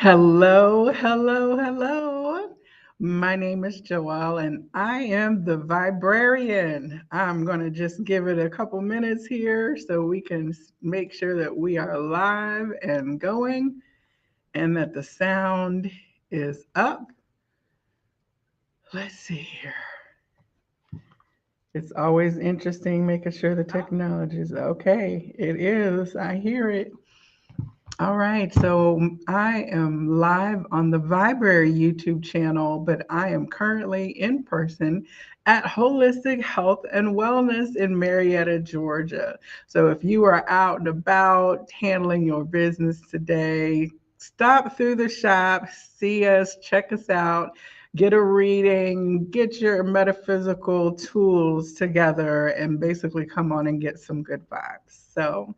Hello, hello, hello. My name is Joelle and I am the Viberarian. I'm going to just give it a couple minutes here so we can make sure that we are live and going and that the sound is up. Let's see here. It's always interesting making sure the technology is okay. It is. I hear it. All right, so I am live on the Viberary YouTube channel, but I am currently in person at Holistic Health and Wellness in Marietta, Georgia. So if you are out and about handling your business today, stop through the shop, see us, check us out, get a reading, get your metaphysical tools together, and basically come on and get some good vibes. So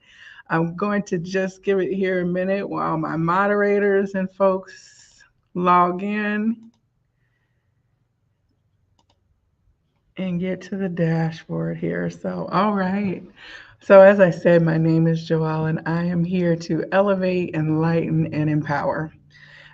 I'm going to just give it here a minute while my moderators and folks log in and get to the dashboard here. So, all right. So, as I said, my name is Joelle, and I am here to elevate, enlighten, and empower.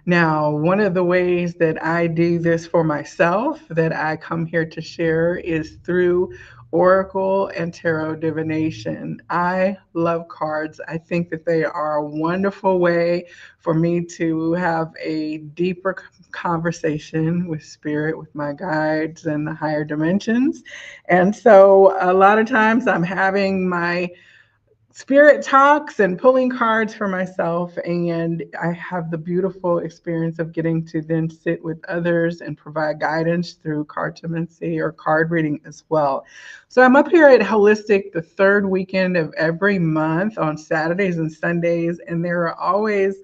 Now, one of the ways that I do this for myself, that I come here to share, is through Oracle and Tarot divination. I love cards. I think that they are a wonderful way for me to have a deeper conversation with spirit, with my guides, and the higher dimensions. And so, a lot of times, I'm having my spirit talks and pulling cards for myself. And I have the beautiful experience of getting to then sit with others and provide guidance through cartomancy or card reading as well. So I'm up here at Holistic the third weekend of every month on Saturdays and Sundays. And there are always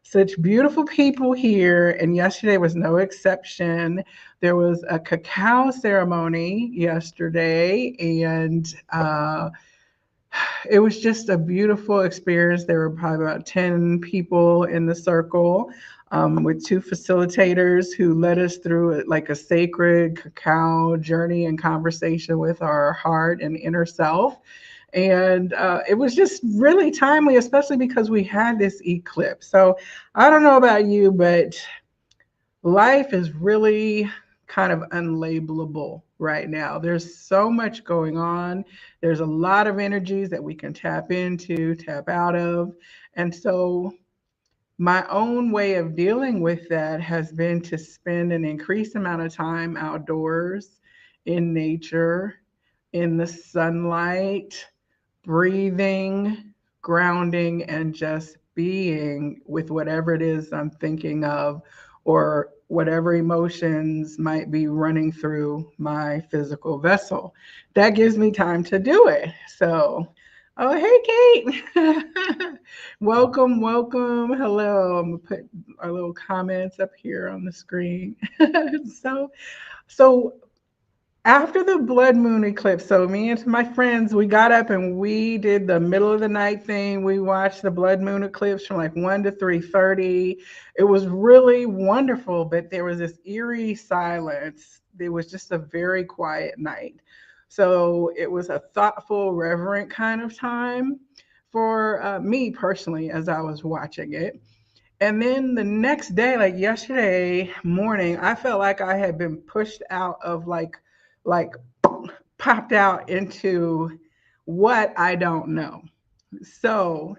such beautiful people here. And yesterday was no exception. There was a cacao ceremony yesterday, and it was just a beautiful experience. There were probably about 10 people in the circle, with two facilitators who led us through it like a sacred cacao journey and conversation with our heart and inner self. And it was just really timely, especially because we had this eclipse. So I don't know about you, but life is really kind of unlabelable right now. There's so much going on. There's a lot of energies that we can tap into, tap out of. And so my own way of dealing with that has been to spend an increased amount of time outdoors, in nature, in the sunlight, breathing, grounding, and just being with whatever it is I'm thinking of or whatever emotions might be running through my physical vessel. That gives me time to do it. So, oh, hey, Kate. Welcome, welcome. Hello. I'm going to put our little comments up here on the screen. so, so after the blood moon eclipse, so me and my friends, we got up and we did the middle of the night thing. We watched the blood moon eclipse from like 1 to 3:30. It was really wonderful, but there was this eerie silence. It was just a very quiet night. So it was a thoughtful, reverent kind of time for me personally as I was watching it. And then the next day, like yesterday morning, I felt like I had been pushed out of like popped out into what I don't know. So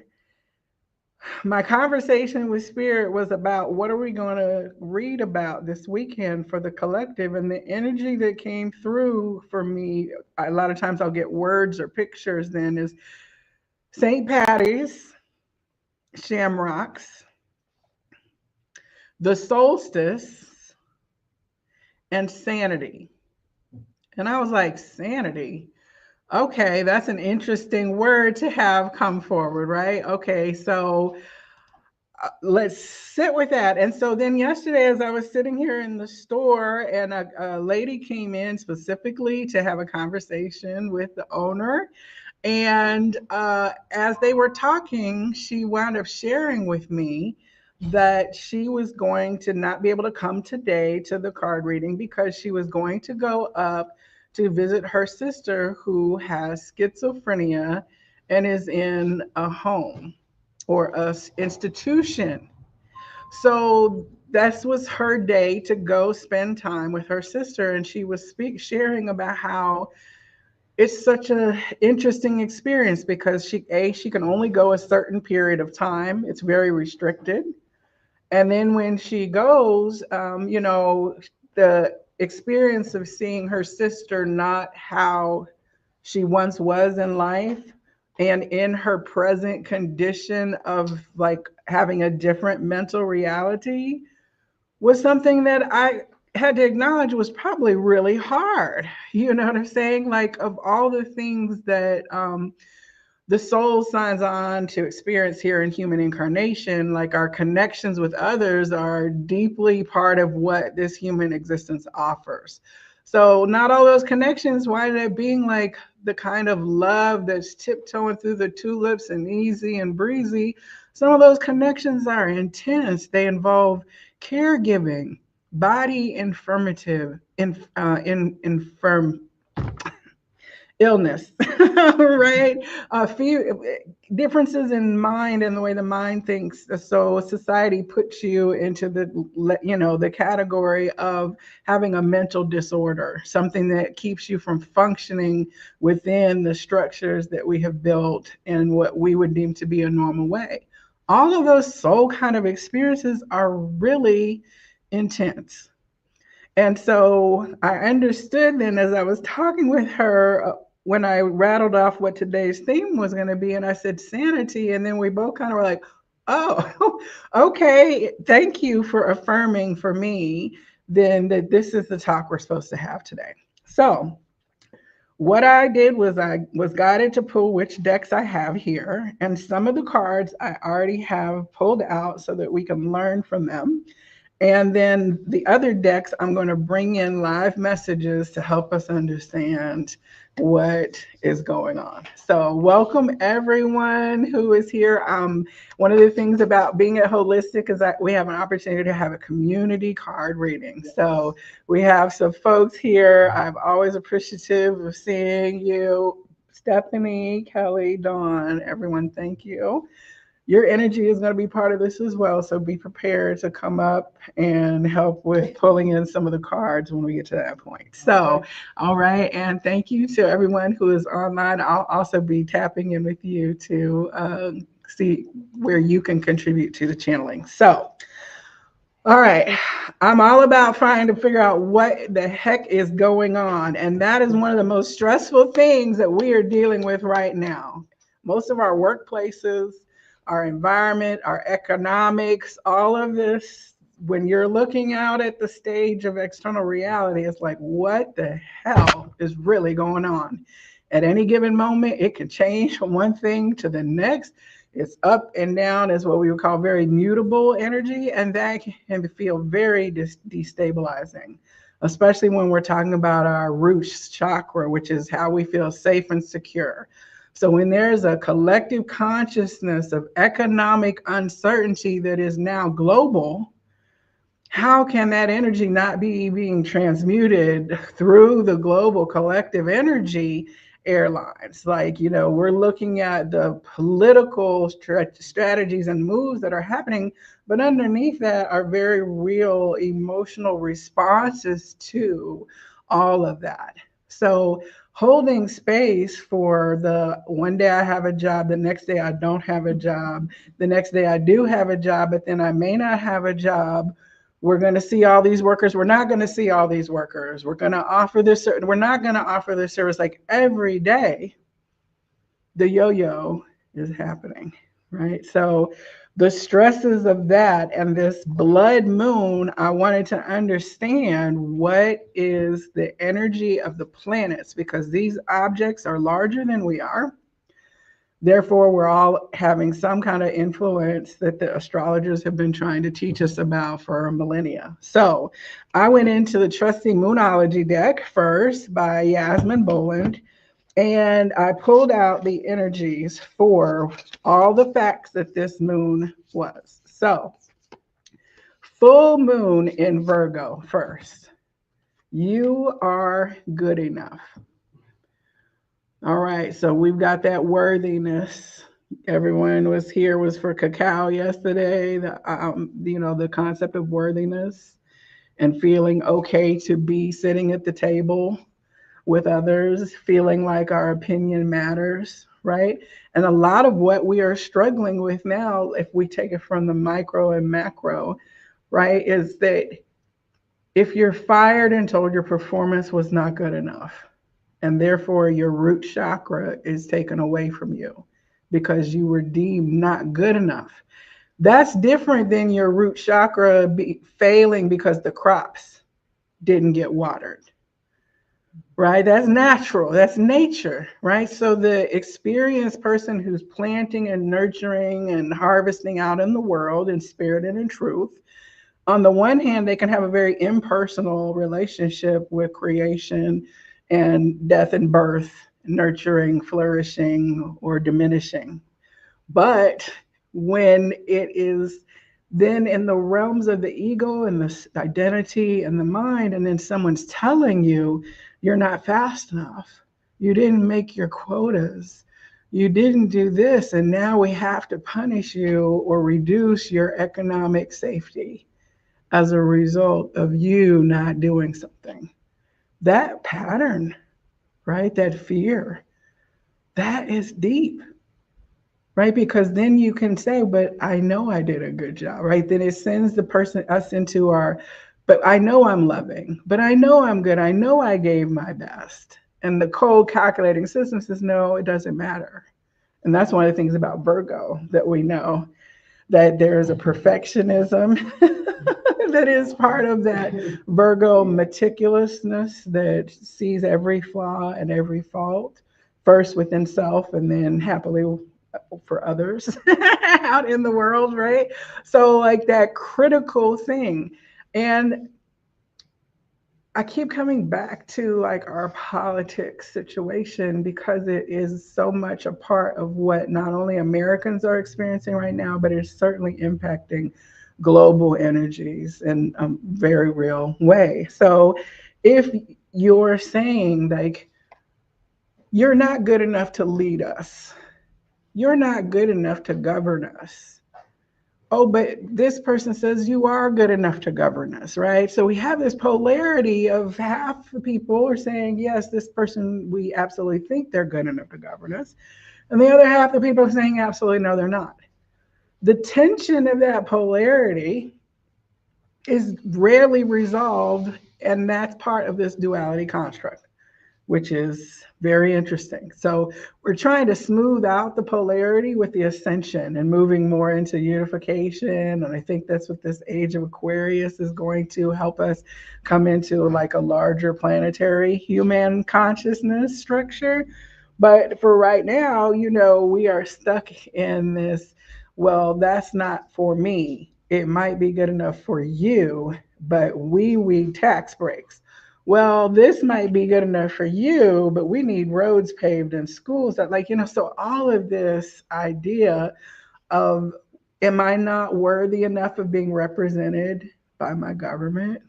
my conversation with spirit was about what are we going to read about this weekend for the collective, and the energy that came through for me, a lot of times I'll get words or pictures, then is St. Patty's, shamrocks, the solstice, and sanity. And I was like, sanity? Okay, that's an interesting word to have come forward, right? Okay, so let's sit with that. And so then yesterday, as I was sitting here in the store, and a lady came in specifically to have a conversation with the owner. And as they were talking, she wound up sharing with me that she was going to not be able to come today to the card reading because she was going to go up to visit her sister who has schizophrenia and is in a home or a institution. So this was her day to go spend time with her sister, and she was sharing about how it's such a interesting experience because she can only go a certain period of time. It's very restricted. And then when she goes, the experience of seeing her sister not how she once was in life and in her present condition of like having a different mental reality was something that I had to acknowledge was probably really hard. You know what I'm saying? Like, of all the things that the soul signs on to experience here in human incarnation, like our connections with others are deeply part of what this human existence offers. So not all those connections wind up being like the kind of love that's tiptoeing through the tulips and easy and breezy. Some of those connections are intense. They involve caregiving, body infirmative, infirm illness, right? A few differences in mind and the way the mind thinks. So society puts you into the category of having a mental disorder, something that keeps you from functioning within the structures that we have built in what we would deem to be a normal way. All of those soul kind of experiences are really intense. And so I understood then as I was talking with her when I rattled off what today's theme was going to be, and I said sanity. And then we both kind of were like, oh, okay, thank you for affirming for me then that this is the talk we're supposed to have today. So, what I did was I was guided to pull which decks I have here, and some of the cards I already have pulled out so that we can learn from them. And then the other decks, I'm going to bring in live messages to help us understand what is going on. So, welcome everyone who is here. One of the things about being at Holistic is that we have an opportunity to have a community card reading. So, we have some folks here. I'm always appreciative of seeing you. Stephanie, Kelly, Dawn, everyone, thank you. Your energy is going to be part of this as well. So be prepared to come up and help with pulling in some of the cards when we get to that point. So, all right. And thank you to everyone who is online. I'll also be tapping in with you to see where you can contribute to the channeling. So, all right. I'm all about trying to figure out what the heck is going on. And that is one of the most stressful things that we are dealing with right now. Most of our workplaces, our environment, our economics, all of this, when you're looking out at the stage of external reality, it's like, what the hell is really going on? At any given moment, it can change from one thing to the next. It's up and down is what we would call very mutable energy, and that can feel very destabilizing, especially when we're talking about our root chakra, which is how we feel safe and secure. So when there's a collective consciousness of economic uncertainty that is now global, how can that energy not be being transmuted through the global collective energy airlines? Like, we're looking at the political strategies and moves that are happening, but underneath that are very real emotional responses to all of that. So holding space for the one day I have a job, the next day I don't have a job, the next day I do have a job, but then I may not have a job. We're going to see all these workers. We're not going to see all these workers. We're going to offer this. We're not going to offer this service. Like every day, the yo-yo is happening, right? So the stresses of that and this blood moon, I wanted to understand what is the energy of the planets, because these objects are larger than we are. Therefore, we're all having some kind of influence that the astrologers have been trying to teach us about for millennia. So I went into the Trusty Moonology deck first by Yasmin Boland, and I pulled out the energies for all the facts that this moon was. So full moon in Virgo first. You are good enough. All right, so we've got that worthiness Everyone was for cacao yesterday. The concept of worthiness and feeling okay to be sitting at the table with others, feeling like our opinion matters, right? And a lot of what we are struggling with now, if we take it from the micro and macro, right, is that if you're fired and told your performance was not good enough, and therefore your root chakra is taken away from you because you were deemed not good enough. That's different than your root chakra failing because the crops didn't get watered, right? That's natural, that's nature, right? So the experienced person who's planting and nurturing and harvesting out in the world in spirit and in truth, on the one hand, they can have a very impersonal relationship with creation and death and birth, nurturing, flourishing, or diminishing. But when it is then in the realms of the ego and the identity and the mind, and then someone's telling you you're not fast enough, you didn't make your quotas, you didn't do this, and now we have to punish you or reduce your economic safety as a result of you not doing something. That pattern, right? That fear, that is deep, right? Because then you can say, but I know I did a good job, right? Then it sends us into but I know I'm loving, but I know I'm good. I know I gave my best. And the cold calculating system says, no, it doesn't matter. And that's one of the things about Virgo that we know, that there is a perfectionism that is part of that Virgo meticulousness that sees every flaw and every fault, first within self and then happily for others out in the world, right? So, like that critical thing. And I keep coming back to like our politics situation because it is so much a part of what not only Americans are experiencing right now, but it's certainly impacting global energies in a very real way. So if you're saying like you're not good enough to lead us, you're not good enough to govern us, oh, but this person says you are good enough to govern us, right? So we have this polarity of half the people are saying, yes, this person, we absolutely think they're good enough to govern us. And the other half of the people are saying, absolutely no, they're not. The tension of that polarity is rarely resolved. And that's part of this duality construct, which is very interesting. So we're trying to smooth out the polarity with the ascension and moving more into unification. And I think that's what this age of Aquarius is going to help us come into, like a larger planetary human consciousness structure. But for right now, we are stuck in this, well, that's not for me. It might be good enough for you, but we tax breaks. Well, this might be good enough for you, but we need roads paved and schools that, like, so all of this idea of, am I not worthy enough of being represented by my government?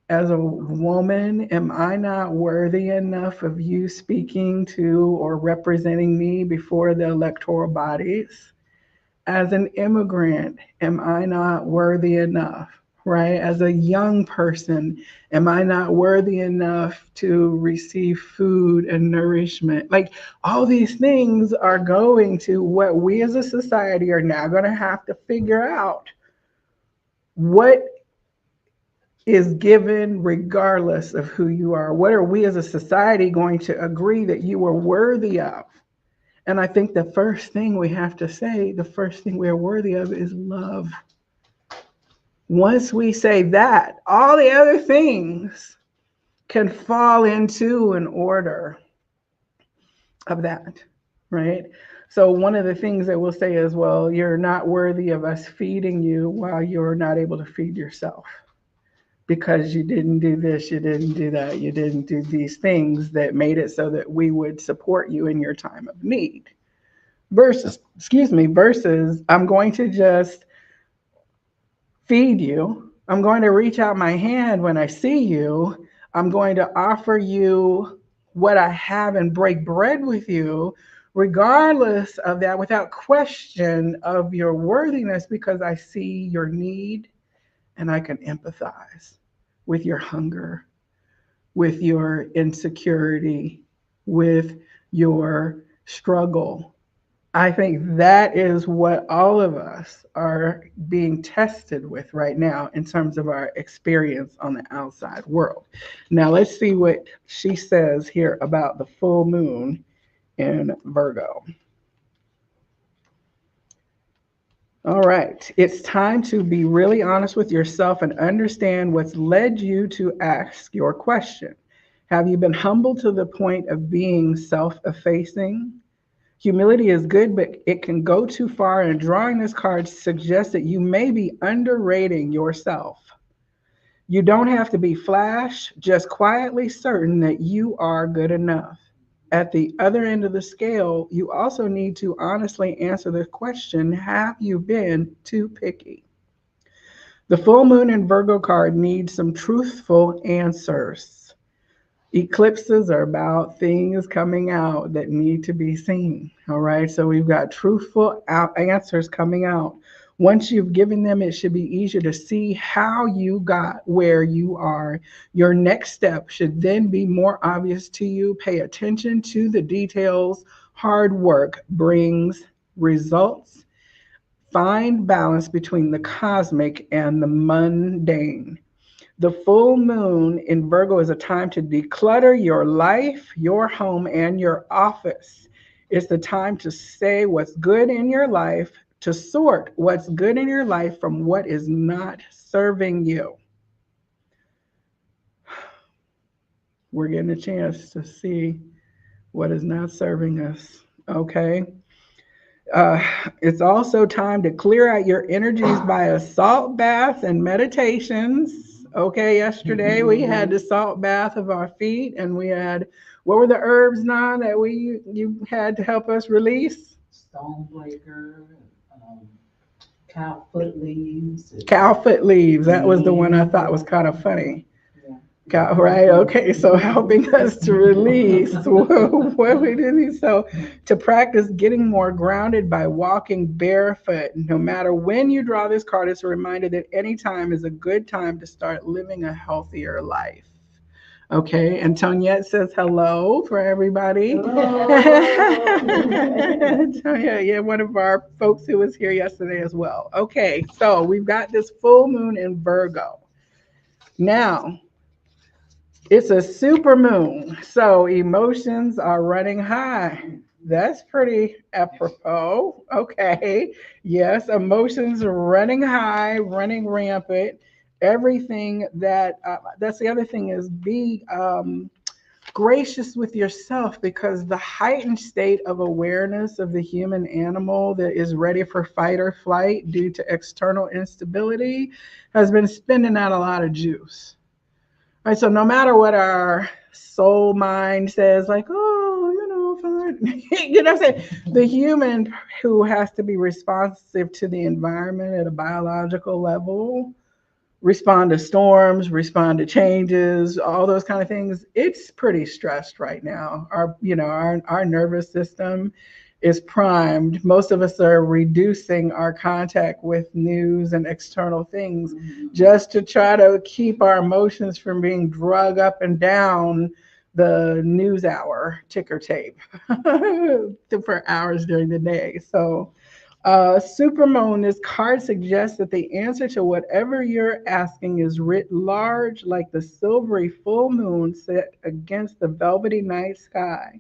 As a woman, am I not worthy enough of you speaking to or representing me before the electoral bodies? As an immigrant, am I not worthy enough? Right? As a young person, am I not worthy enough to receive food and nourishment? Like, all these things are going to what we as a society are now going to have to figure out. What is given regardless of who you are? What are we as a society going to agree that you are worthy of? And I think the first thing we have to say, the first thing we're worthy of is love. Once we say that, all the other things can fall into an order of that, right? So one of the things that we'll say is, well, you're not worthy of us feeding you while you're not able to feed yourself because you didn't do this, you didn't do that, you didn't do these things that made it so that we would support you in your time of need. Versus I'm going to just feed you. I'm going to reach out my hand when I see you. I'm going to offer you what I have and break bread with you regardless of that, without question of your worthiness, because I see your need and I can empathize with your hunger, with your insecurity, with your struggle. I think that is what all of us are being tested with right now in terms of our experience on the outside world. Now, let's see what she says here about the full moon in Virgo. All right, it's time to be really honest with yourself and understand what's led you to ask your question. Have you been humble to the point of being self effacing? Humility is good, but it can go too far, and drawing this card suggests that you may be underrating yourself. You don't have to be flash, just quietly certain that you are good enough. At the other end of the scale, you also need to honestly answer the question, have you been too picky? The full moon in Virgo card needs some truthful answers. Eclipses are about things coming out that need to be seen. All right. So we've got truthful answers coming out. Once you've given them, it should be easier to see how you got where you are. Your next step should then be more obvious to you. Pay attention to the details. Hard work brings results. Find balance between the cosmic and the mundane. The full moon in Virgo is a time to declutter your life, your home, and your office. It's the time to say what's good in your life, to sort what's good in your life from what is not serving you. We're getting a chance to see what is not serving us. Okay. Uh, it's also time to clear out your energies by a salt bath and meditations. Okay, yesterday we had the salt bath of our feet, and we had, what were the herbs now that you had to help us release? Stonebreaker, um, cow foot leaves. Cow foot leaves. That was the one I thought was kind of funny. Right. Okay. So helping us to release what we did. So to practice getting more grounded by walking barefoot. No matter when you draw this card, it's a reminder that any time is a good time to start living a healthier life. Okay, and Toniette says hello for everybody. Tonya, yeah, one of our folks who was here yesterday as well. Okay, so we've got this full moon in Virgo. Now, it's a super moon, so emotions are running high. That's pretty apropos. Okay. Yes, emotions are running high, running rampant. Everything that's the other thing is be gracious with yourself, because the heightened state of awareness of the human animal that is ready for fight or flight due to external instability has been spending out a lot of juice. Right, so no matter what our soul mind says, like, oh, fine. What I'm saying? The human who has to be responsive to the environment at a biological level, respond to storms, respond to changes, all those kind of things, it's pretty stressed right now. Our nervous system is primed. Most of us are reducing our contact with news and external things just to try to keep our emotions from being drug up and down the news hour ticker tape for hours during the day. So supermoon, this card suggests that the answer to whatever you're asking is writ large, like the silvery full moon set against the velvety night sky.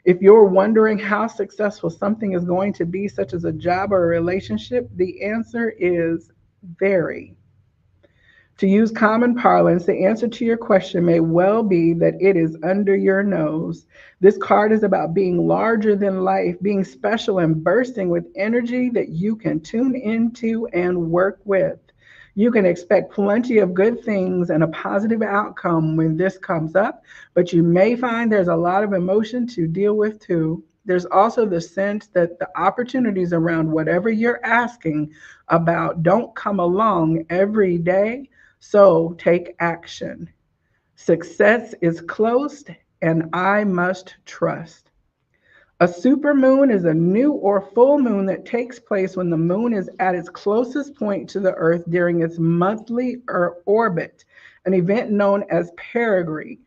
If you're wondering how successful something is going to be, such as a job or a relationship, the answer is very. To use common parlance, the answer to your question may well be that it is under your nose. This card is about being larger than life, being special and bursting with energy that you can tune into and work with. You can expect plenty of good things and a positive outcome when this comes up, but you may find there's a lot of emotion to deal with too. There's also the sense that the opportunities around whatever you're asking about don't come along every day, so take action. Success is close, and I must trust. A supermoon is a new or full moon that takes place when the moon is at its closest point to the Earth during its monthly orbit, an event known as perigee.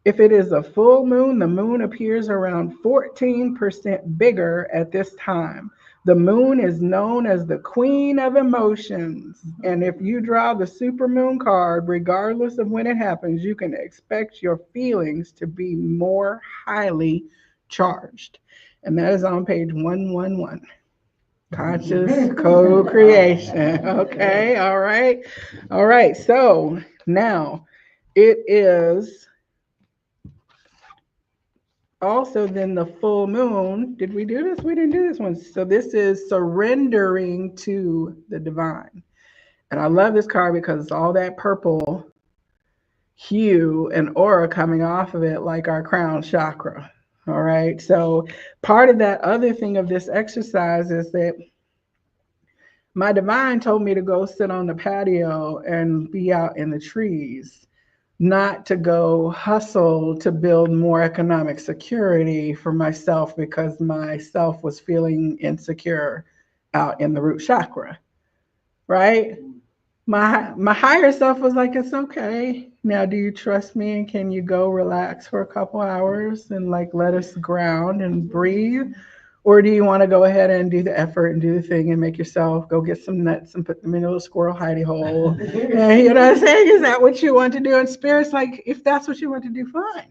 If it is a full moon, the moon appears around 14% bigger at this time. The moon is known as the queen of emotions. And if you draw the supermoon card, regardless of when it happens, you can expect your feelings to be more highly charged. And that is on page 111. Conscious co creation. Okay, all right. All right, so now it is also then the full moon. Did we do this? We didn't do this one. So this is surrendering to the divine. And I love this card because it's all that purple hue and aura coming off of it, like our crown chakra. All right. So part of that other thing of this exercise is that my divine told me to go sit on the patio and be out in the trees, not to go hustle to build more economic security for myself because myself was feeling insecure out in the root chakra, right? My higher self was like, it's okay. Now, do you trust me? And can you go relax for a couple hours and like let us ground and breathe? Or do you want to go ahead and do the effort and do the thing and make yourself go get some nuts and put them in a little squirrel hidey hole? And you know what I'm saying? Is that what you want to do? And Spirit's like, if that's what you want to do, fine.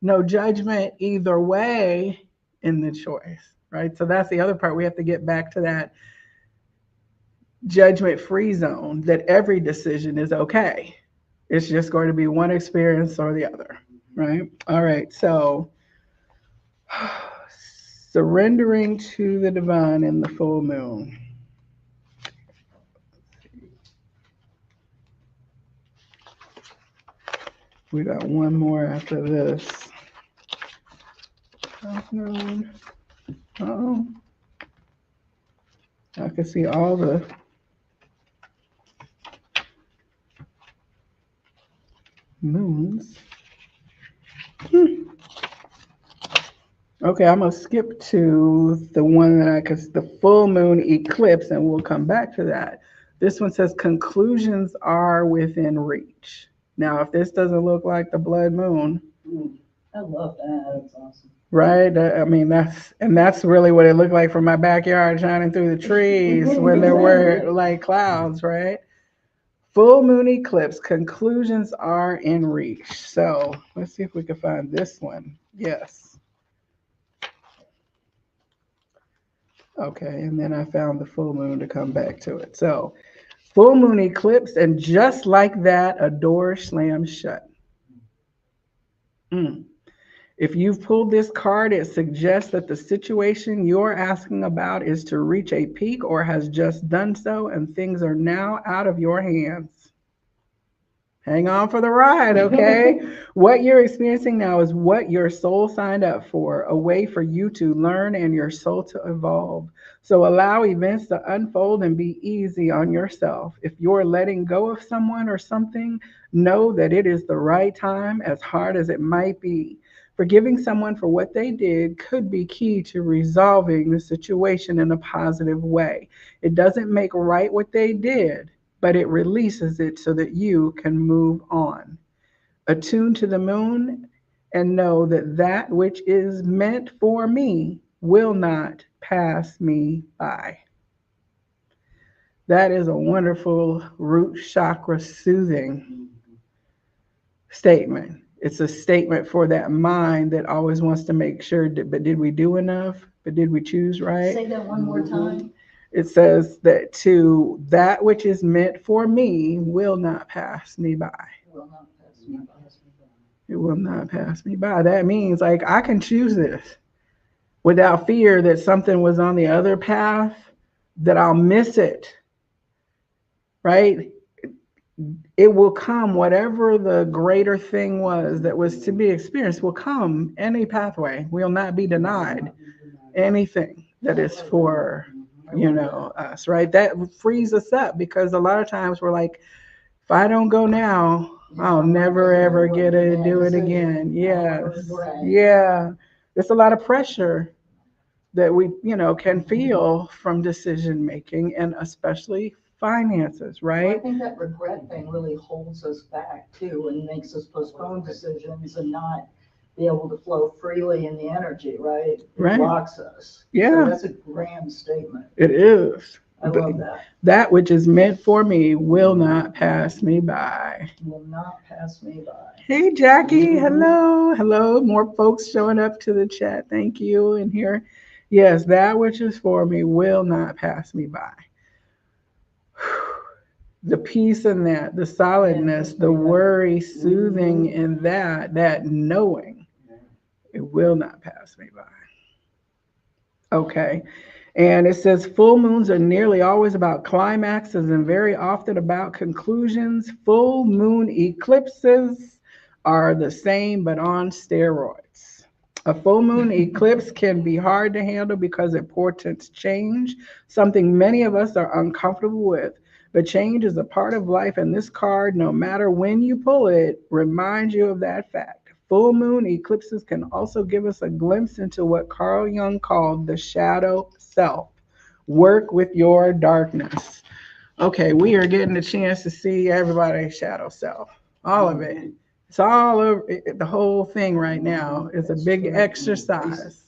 No judgment either way in the choice, right? So that's the other part. We have to get back to that judgment free zone that every decision is okay. It's just going to be one experience or the other, right? All right. So surrendering to the divine in the full moon. We got one more after this. Oh, I can see all the moons. Okay, I'm gonna skip to the one that cause the full moon eclipse, and we'll come back to that. This one says conclusions are within reach. Now, if this doesn't look like the blood moon, I love that. That's awesome. right? I mean, that's really what it looked like from my backyard, shining through the trees when there were like clouds, right? Full moon eclipse, conclusions are in reach. So let's see if we can find this one. Yes. Okay, and then I found the full moon to come back to it. So, full moon eclipse, and just like that, a door slams shut. Mm. If you've pulled this card, it suggests that the situation you're asking about is to reach a peak or has just done so, and things are now out of your hands. Hang on for the ride, okay? What you're experiencing now is what your soul signed up for, a way for you to learn and your soul to evolve. So allow events to unfold and be easy on yourself. If you're letting go of someone or something, know that it is the right time, as hard as it might be. Forgiving someone for what they did could be key to resolving the situation in a positive way. It doesn't make right what they did, but it releases it so that you can move on. Attune to the moon and know that that which is meant for me will not pass me by. That is a wonderful root chakra soothing statement. It's a statement for that mind that always wants to make sure, but did we do enough? But did we choose right? Say that one more time. It says that to that which is meant for me will not pass me by. Will not pass me by. It will not pass me by. That means like I can choose this without fear that something was on the other path, that I'll miss it, right? It will come, whatever the greater thing was that was to be experienced will come any pathway. We'll not be denied anything that is for, us, right? That frees us up because a lot of times we're like, if I don't go now, I'll never ever get to do it again. Yes. Yeah. There's a lot of pressure that we, can feel from decision making, and especially finances, Well, I right? think that regret thing really holds us back too and makes us postpone decisions and not be able to flow freely in the energy, right? It Right. blocks us. So Yeah, that's a grand statement. it is. I love that. That which is meant for me will not pass me by. Will not pass me by. Hey, Jackie. Hello. Hello. More folks showing up to the chat. Thank you. And here, yes, that which is for me will not pass me by. The peace in that, the solidness, the worry, soothing in that knowing it will not pass me by. Okay. And it says full moons are nearly always about climaxes and very often about conclusions. Full moon eclipses are the same but on steroids. A full moon eclipse can be hard to handle because it portends change, something many of us are uncomfortable with. But change is a part of life, and this card, no matter when you pull it, reminds you of that fact. Full moon eclipses can also give us a glimpse into what Carl Jung called the shadow self. Work with your darkness. Okay, we are getting a chance to see everybody's shadow self, all of it. It's all over the whole thing right now. Is a big exercise,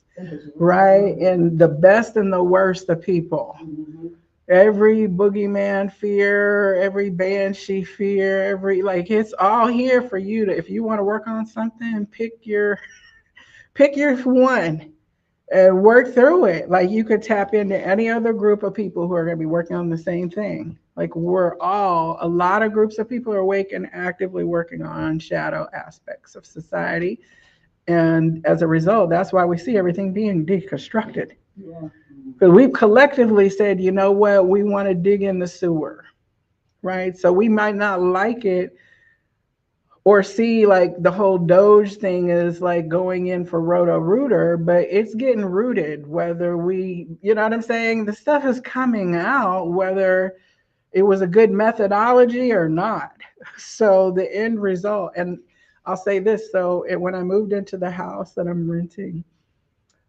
right? And the best and the worst of people. Every boogeyman fear, every banshee fear, every like it's all here for you to if you want to work on something, pick your one and work through it. Like you could tap into any other group of people who are going to be working on the same thing. Like a lot of groups of people are awake and actively working on shadow aspects of society. And as a result, that's why we see everything being deconstructed. Yeah. Because we've collectively said, you know what, we want to dig in the sewer, right? So we might not like it or see like the whole Doge thing is like going in for Roto Rooter, but it's getting rooted, whether you know what I'm saying? The stuff is coming out, whether it was a good methodology or not. So the end result, and I'll say this, so when I moved into the house that I'm renting,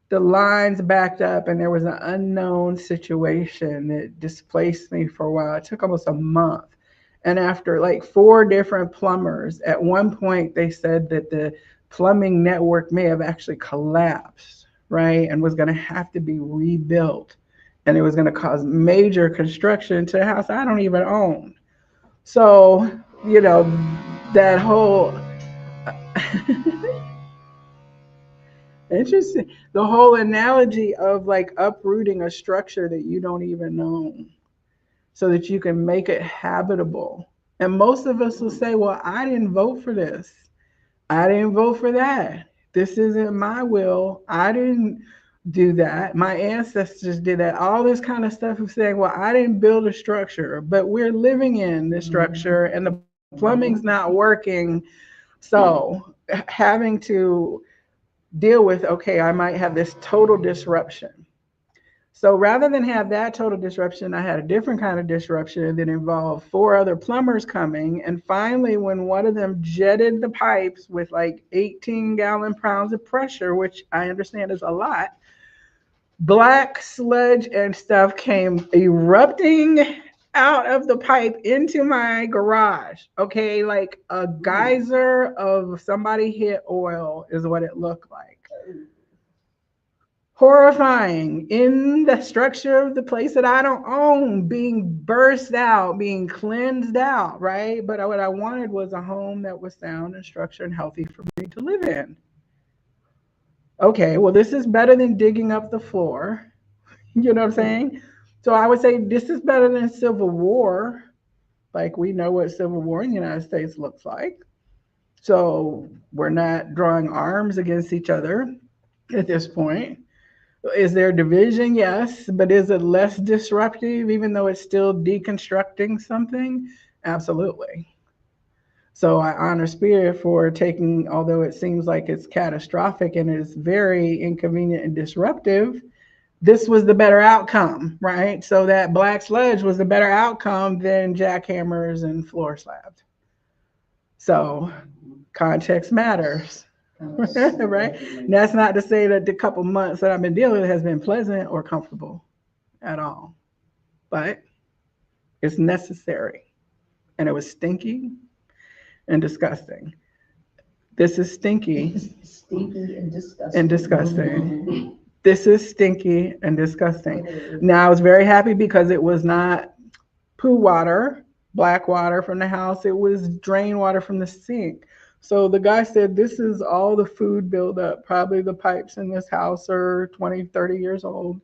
the lines backed up and there was an unknown situation that displaced me for a while. It took almost a month. And after like four different plumbers, at one point they said that the plumbing network may have actually collapsed, right? And was going to have to be rebuilt. And it was going to cause major construction to a house I don't even own. So, that whole interesting. The whole analogy of like uprooting a structure that you don't even own so that you can make it habitable. And most of us will say, well, I didn't vote for this. I didn't vote for that. This isn't my will. I didn't do that. My ancestors did that. All this kind of stuff of saying, well, I didn't build a structure, but we're living in the structure and the plumbing's not working. So having to deal with, okay, I might have this total disruption. So rather than have that total disruption, I had a different kind of disruption that involved four other plumbers coming. And finally, when one of them jetted the pipes with like 18-gallon pounds of pressure, which I understand is a lot, black sludge and stuff came erupting out of the pipe into my garage. Okay, like a geyser of somebody hit oil is what it looked like. Horrifying in the structure of the place that I don't own, being burst out, being cleansed out, right? But what I wanted was a home that was sound and structured and healthy for me to live in. Okay, well, this is better than digging up the floor. You know what I'm saying? So I would say this is better than Civil War. Like we know what Civil War in the United States looks like. So we're not drawing arms against each other at this point. Is there division? Yes, but is it less disruptive, even though it's still deconstructing something? Absolutely. So I honor Spirit for taking, although it seems like it's catastrophic and it's very inconvenient and disruptive, this was the better outcome, right? So that black sludge was the better outcome than jackhammers and floor slabs. So context matters. Right? And that's not to say that the couple months that I've been dealing with has been pleasant or comfortable at all, but it's necessary. And it was stinky and disgusting. This is stinky Stinky and and disgusting. disgusting. This is stinky and disgusting. Now, I was very happy because it was not poo water, black water from the house. It was drain water from the sink. So the guy said, this is all the food buildup. Probably the pipes in this house are 20, 30 years old.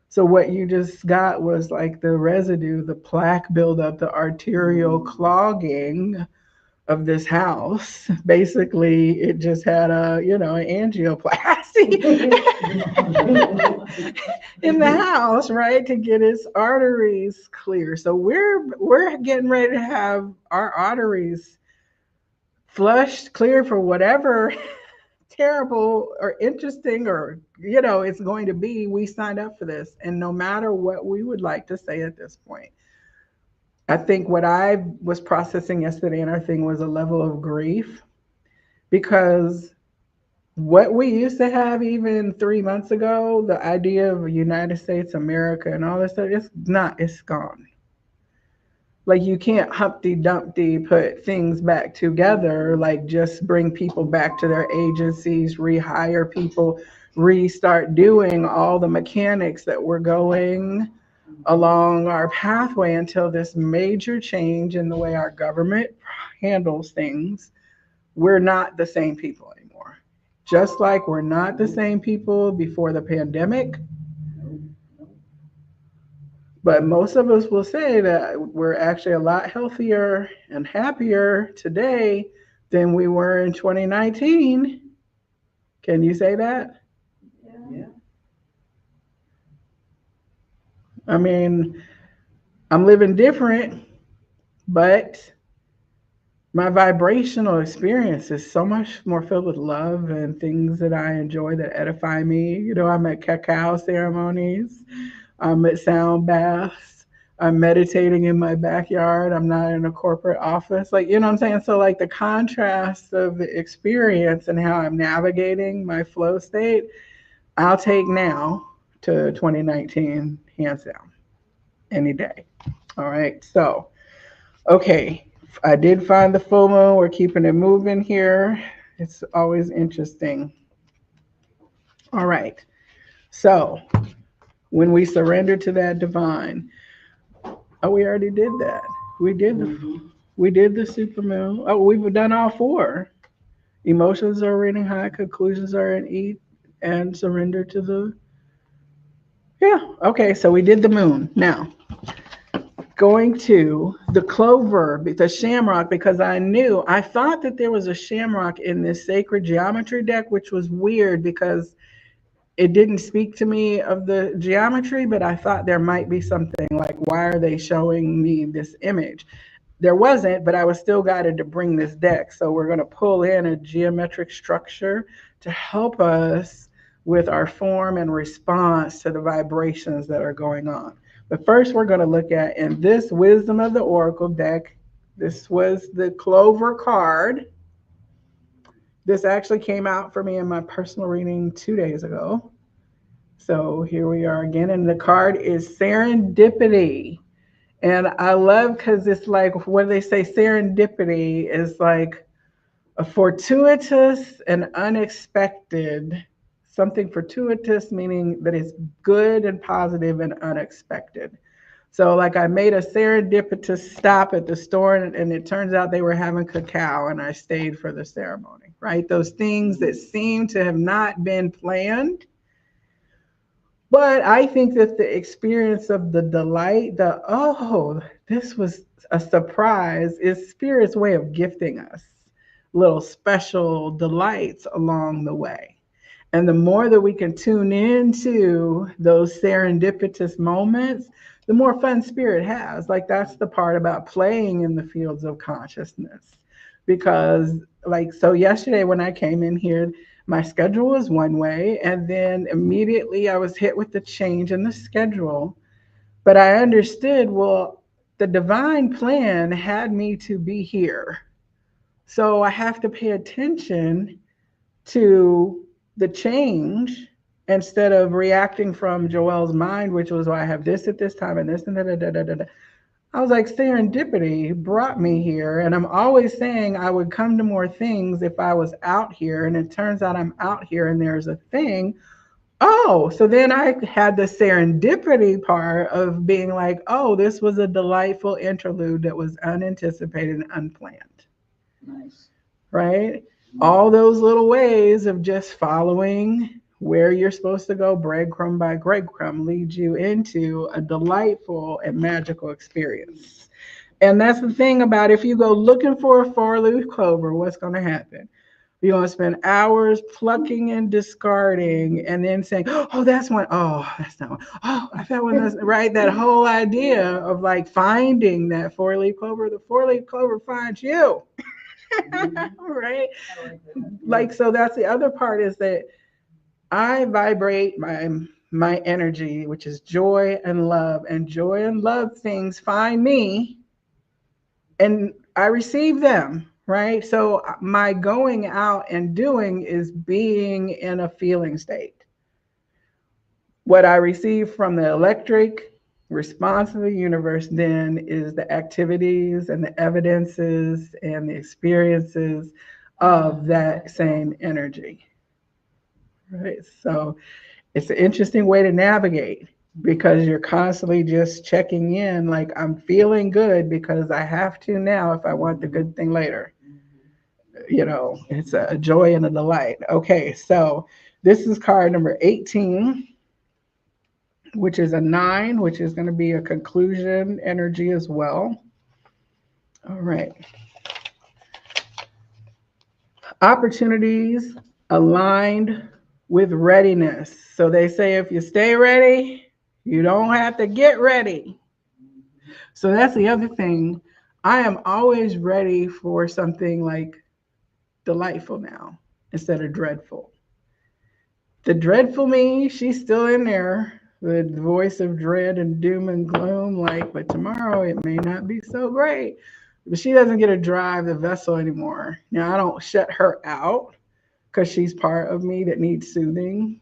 So what you just got was like the residue, the plaque buildup, the arterial clogging of this house. Basically, it just had an angioplasty in the house, right, to get its arteries clear. So we're getting ready to have our arteries flushed, clear for whatever terrible or interesting or it's going to be. We signed up for this, and no matter what we would like to say at this point, I think what I was processing yesterday in our thing was a level of grief, because what we used to have even 3 months ago, the idea of United States, America, and all this stuff, it's gone. Like, you can't Humpty Dumpty put things back together, like just bring people back to their agencies, rehire people, restart doing all the mechanics that were going along our pathway until this major change in the way our government handles things. We're not the same people anymore. Just like we're not the same people before the pandemic, but most of us will say that we're actually a lot healthier and happier today than we were in 2019. Can you say that? Yeah. I mean, I'm living different, but my vibrational experience is so much more filled with love and things that I enjoy that edify me. I'm at cacao ceremonies, I'm at sound baths, I'm meditating in my backyard, I'm not in a corporate office. Like, you know what I'm saying? So, like, the contrast of the experience and how I'm navigating my flow state, I'll take now to 2019, hands down, any day. All right. So, okay, I did find the full moon. We're keeping it moving here. It's always interesting. All right. So when we surrender to that divine, oh, we already did that. We did the super moon. Oh, we've done all four. Emotions are reading high, conclusions are in E, and surrender to the. Yeah. Okay. So we did the moon. Now going to the clover, the shamrock, because I thought that there was a shamrock in this sacred geometry deck, which was weird because it didn't speak to me of the geometry, but I thought there might be something like, why are they showing me this image? There wasn't, but I was still guided to bring this deck. So we're going to pull in a geometric structure to help us with our form and response to the vibrations that are going on. But first, we're going to look at, in this Wisdom of the Oracle deck, this was the Clover card. This actually came out for me in my personal reading 2 days ago. So here we are again, and the card is Serendipity. And I love, because it's like, what do they say? Serendipity is like a fortuitous and unexpected, something fortuitous, meaning that it's good and positive and unexpected. So, like, I made a serendipitous stop at the store, and it turns out they were having cacao, and I stayed for the ceremony, right? Those things that seem to have not been planned. But I think that the experience of the delight, this was a surprise, is Spirit's way of gifting us little special delights along the way. And the more that we can tune into those serendipitous moments, the more fun Spirit has. Like, that's the part about playing in the fields of consciousness. Because, like, so yesterday when I came in here, my schedule was one way, and then immediately I was hit with the change in the schedule. But I understood, well, the divine plan had me to be here. So I have to pay attention to the change instead of reacting from Joelle's mind, which was, well, I have this at this time and this and da da da da da. I was like, serendipity brought me here. And I'm always saying I would come to more things if I was out here. And it turns out I'm out here and there's a thing. Oh, so then I had the serendipity part of being like, oh, this was a delightful interlude that was unanticipated and unplanned. Nice. Right? All those little ways of just following where you're supposed to go, breadcrumb by breadcrumb, leads you into a delightful and magical experience. And that's the thing about if you go looking for a four-leaf clover, what's going to happen? You're going to spend hours plucking and discarding and then saying, oh, that's one. Oh, that's not one. Oh, I found one. That's right. That whole idea of like finding that four-leaf clover, the four-leaf clover finds you. Right? Like, so that's the other part is that I vibrate my energy, which is joy and joy and love things find me and I receive them, right? So my going out and doing is being in a feeling state. What I receive from the electric response of the universe then is the activities and the evidences and the experiences of that same energy. Right. So it's an interesting way to navigate because you're constantly just checking in like I'm feeling good because I have to now if I want the good thing later. It's a joy and a delight. Okay, so this is card number 18, which is a 9, which is going to be a conclusion energy as well. All right. Opportunities aligned with readiness. So they say if you stay ready, you don't have to get ready. So that's the other thing. I am always ready for something like delightful now instead of dreadful. The dreadful me, she's still in there. The voice of dread and doom and gloom, like, but tomorrow it may not be so great. But she doesn't get to drive the vessel anymore. Now, I don't shut her out because she's part of me that needs soothing,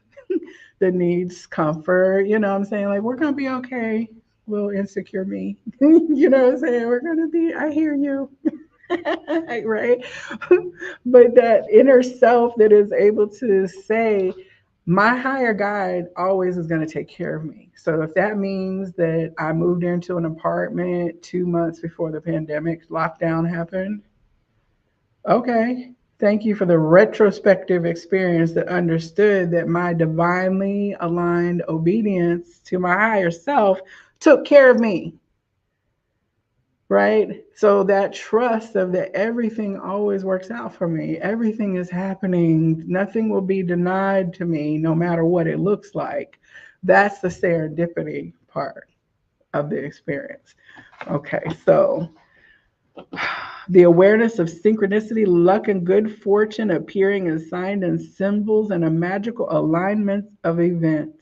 that needs comfort. You know what I'm saying? Like, we're going to be okay. Little insecure me. You know what I'm saying? We're going to be, I hear you. Right? But that inner self that is able to say, my higher guide always is going to take care of me. So if that means that I moved into an apartment 2 months before the pandemic lockdown happened, okay. Thank you for the retrospective experience that understood that my divinely aligned obedience to my higher self took care of me. Right? So that trust of that everything always works out for me. Everything is happening. Nothing will be denied to me, no matter what it looks like. That's the serendipity part of the experience. Okay, so the awareness of synchronicity, luck, and good fortune appearing as signs and symbols and a magical alignment of events.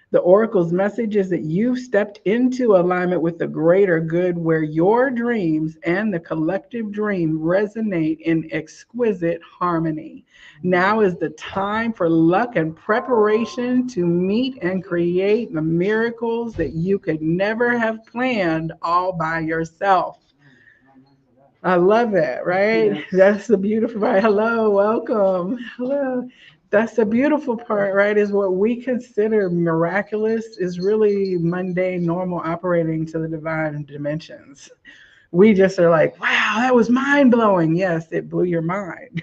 The oracle's message is that you've stepped into alignment with the greater good where your dreams and the collective dream resonate in exquisite harmony. Now is the time for luck and preparation to meet and create the miracles that you could never have planned all by yourself. I love that, right? Yes. That's the beautiful part. Hello, welcome. Hello. That's the beautiful part, right? Is what we consider miraculous is really mundane, normal operating to the divine dimensions. We just are like, wow, that was mind blowing. Yes, it blew your mind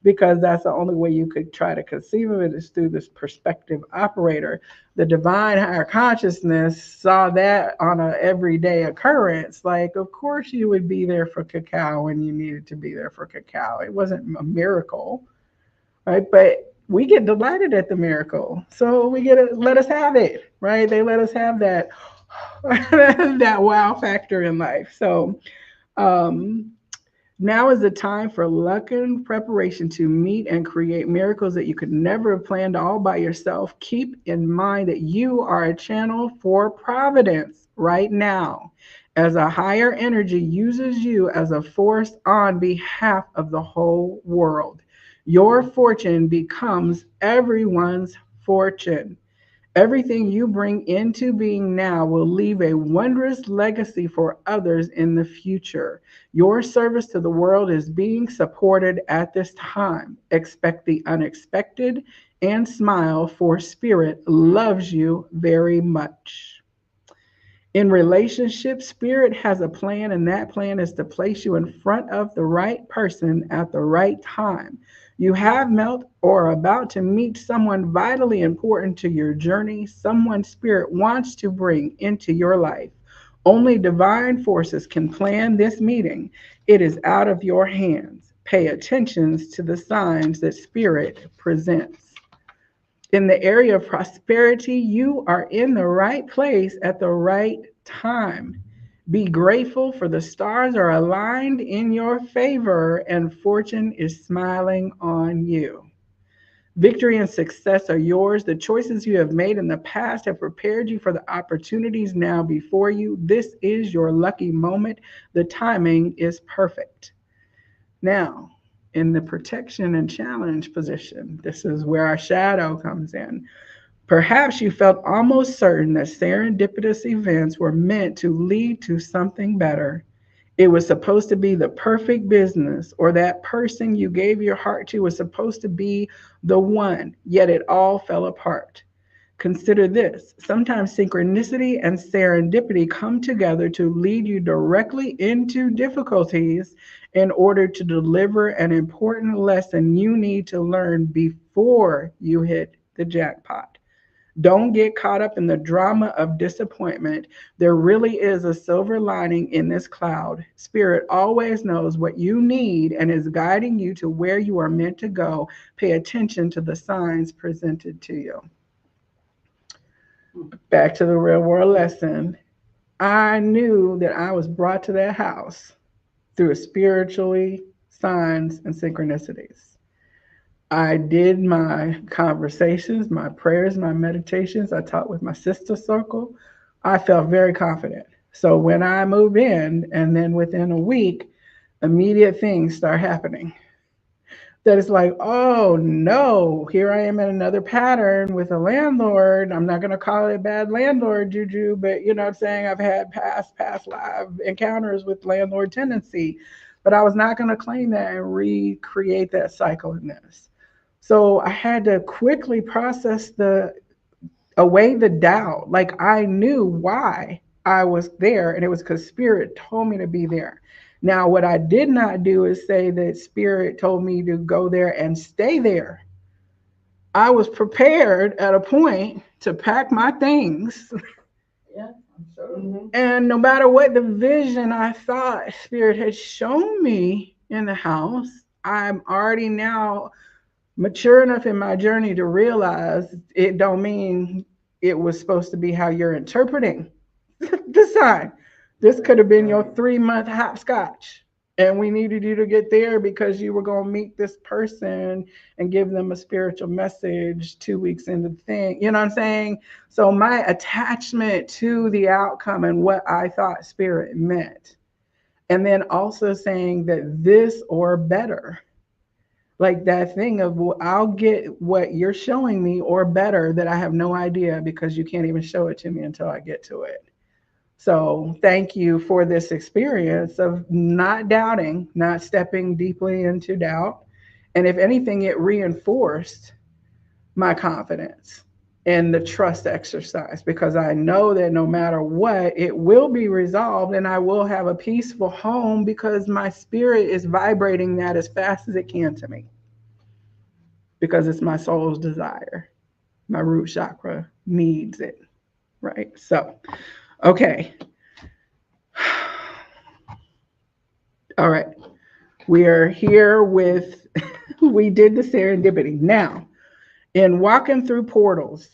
because that's the only way you could try to conceive of it is through this perspective operator. The divine higher consciousness saw that on a everyday occurrence. Like, of course you would be there for cacao when you needed to be there for cacao. It wasn't a miracle, right? But we get delighted at the miracle. So we get to let us have it, right? They let us have that that wow factor in life. So um now is the time for luck and preparation to meet and create miracles that you could never have planned all by yourself. Keep in mind that you are a channel for providence right now, as a higher energy uses you as a force on behalf of the whole world. Your fortune becomes everyone's fortune. Everything you bring into being now will leave a wondrous legacy for others in the future. Your service to the world is being supported at this time. Expect the unexpected and smile, for Spirit loves you very much. In relationship, Spirit has a plan, and that plan is to place you in front of the right person at the right time. You have met or are about to meet someone vitally important to your journey, someone Spirit wants to bring into your life. Only divine forces can plan this meeting. It is out of your hands. Pay attention to the signs that Spirit presents. In the area of prosperity, you are in the right place at the right time. Be grateful, for the stars are aligned in your favor and fortune is smiling on you. Victory and success are yours. The choices you have made in the past have prepared you for the opportunities now before you. This is your lucky moment. The timing is perfect. Now, in the protection and challenge position, this is where our shadow comes in. Perhaps you felt almost certain that serendipitous events were meant to lead to something better. It was supposed to be the perfect business, or that person you gave your heart to was supposed to be the one, yet it all fell apart. Consider this: sometimes synchronicity and serendipity come together to lead you directly into difficulties in order to deliver an important lesson you need to learn before you hit the jackpot. Don't get caught up in the drama of disappointment. There really is a silver lining in this cloud. Spirit always knows what you need and is guiding you to where you are meant to go. Pay attention to the signs presented to you. Back to the real world lesson. I knew that I was brought to that house through spiritually signs and synchronicities. I did my conversations, my prayers, my meditations. I talked with my sister circle. I felt very confident. So when I move in, and then within a week, immediate things start happening. That is like, oh no, here I am in another pattern with a landlord. I'm not going to call it bad landlord juju, but you know what I'm saying? I've had past live encounters with landlord tendency, but I was not going to claim that and recreate that cycle in this. So I had to quickly process the away the doubt. Like I knew why I was there, and it was because Spirit told me to be there. Now, what I did not do is say that Spirit told me to go there and stay there. I was prepared at a point to pack my things. Yeah, I'm sure. Mm-hmm. And no matter what the vision I thought Spirit had shown me in the house, I'm already now mature enough in my journey to realize it don't mean it was supposed to be how you're interpreting the sign. This could have been your 3 month hopscotch. And we needed you to get there because you were going to meet this person and give them a spiritual message 2 weeks into the thing. You know what I'm saying? So my attachment to the outcome and what I thought Spirit meant. And then also saying that this or better, like that thing of, well, I'll get what you're showing me or better, that I have no idea because you can't even show it to me until I get to it. So thank you for this experience of not doubting, not stepping deeply into doubt. And if anything, it reinforced my confidence and the trust exercise, because I know that no matter what, it will be resolved and I will have a peaceful home because my spirit is vibrating that as fast as it can to me, because it's my soul's desire. My root chakra needs it, right? So, okay. All right. We are here with, we did the serendipity. Now, in walking through portals,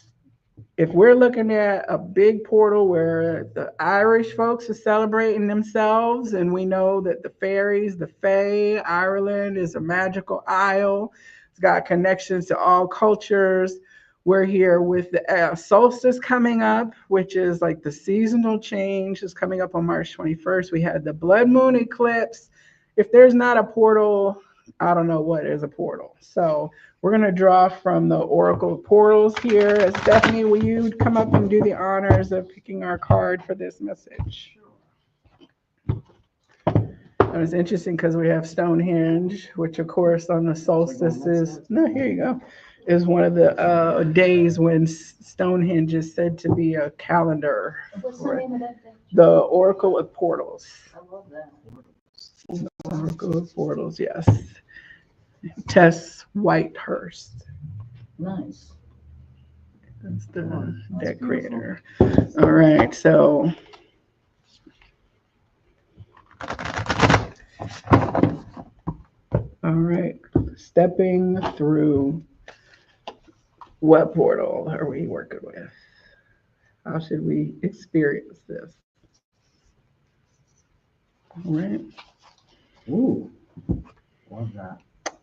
if we're looking at a big portal where the Irish folks are celebrating themselves, and we know that the fairies, the Fae, Ireland is a magical isle, it's got connections to all cultures. We're here with the solstice coming up, which is like the seasonal change is coming up on March 21st. We had the blood moon eclipse. If there's not a portal I don't know what is a portal. So we're going to draw from the Oracle of Portals here. Stephanie, will you come up and do the honors of picking our card for this message? And it's interesting because we have Stonehenge, which of course on the solstices, no, here you go, is one of the days when Stonehenge is said to be a calendar. What's the name of that thing? The Oracle of Portals. I love that. Oracle of Portals, yes. Tess Whitehurst. Nice. That's the deck creator. All right, so all right, stepping through what portal are we working with? How should we experience this? All right. Ooh, love that.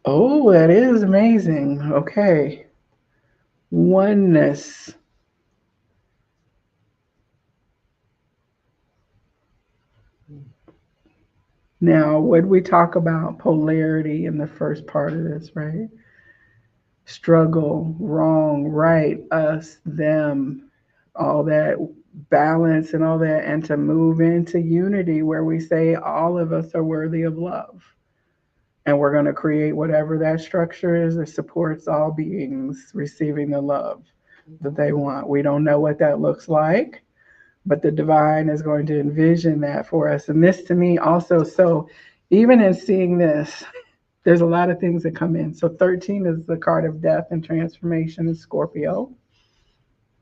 Oh, that is amazing. Okay. Oneness. Now, when we talk about polarity in the first part of this, right? Struggle, wrong, right, us, them, all that balance and all that, and to move into unity where we say all of us are worthy of love. And we're going to create whatever that structure is that supports all beings receiving the love that they want. We don't know what that looks like, but the divine is going to envision that for us. And this to me also, so even in seeing this, there's a lot of things that come in. So 13 is the card of death and transformation in Scorpio.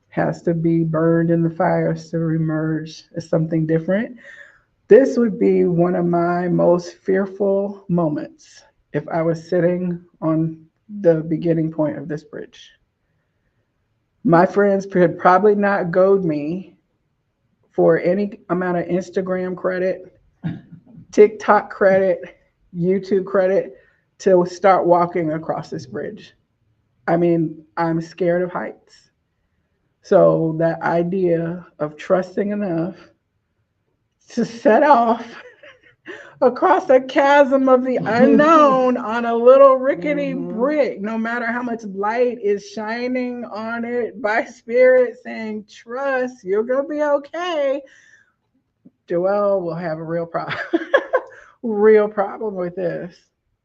Has to be burned in the fires to reemerge as something different. This would be one of my most fearful moments if I was sitting on the beginning point of this bridge. My friends could probably not goad me for any amount of Instagram credit, TikTok credit, YouTube credit to start walking across this bridge. I mean, I'm scared of heights. So that idea of trusting enough to set off across a chasm of the unknown on a little rickety brick, no matter how much light is shining on it by spirit saying, trust, you're going to be okay. Joelle will have a real problem, real problem with this,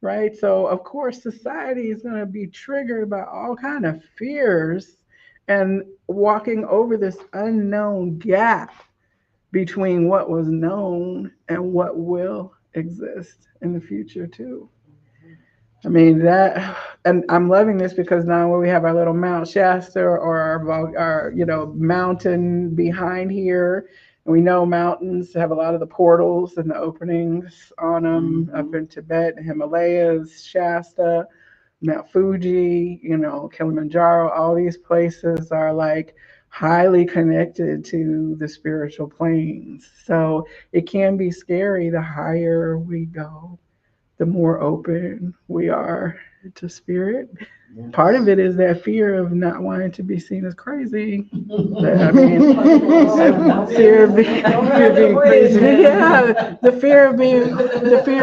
right? So of course, society is going to be triggered by all kind of fears and walking over this unknown gap between what was known and what will exist in the future too. I mean that, and I'm loving this because now when we have our little Mount Shasta or our mountain behind here, and we know mountains have a lot of the portals and the openings on them up in Tibet, the Himalayas, Shasta, Mount Fuji, Kilimanjaro. All these places are like highly connected to the spiritual planes. So it can be scary the higher we go, the more open we are to spirit. Yes. Part of it is that fear of not wanting to be seen as crazy. I mean, fear of being crazy. Yeah, the fear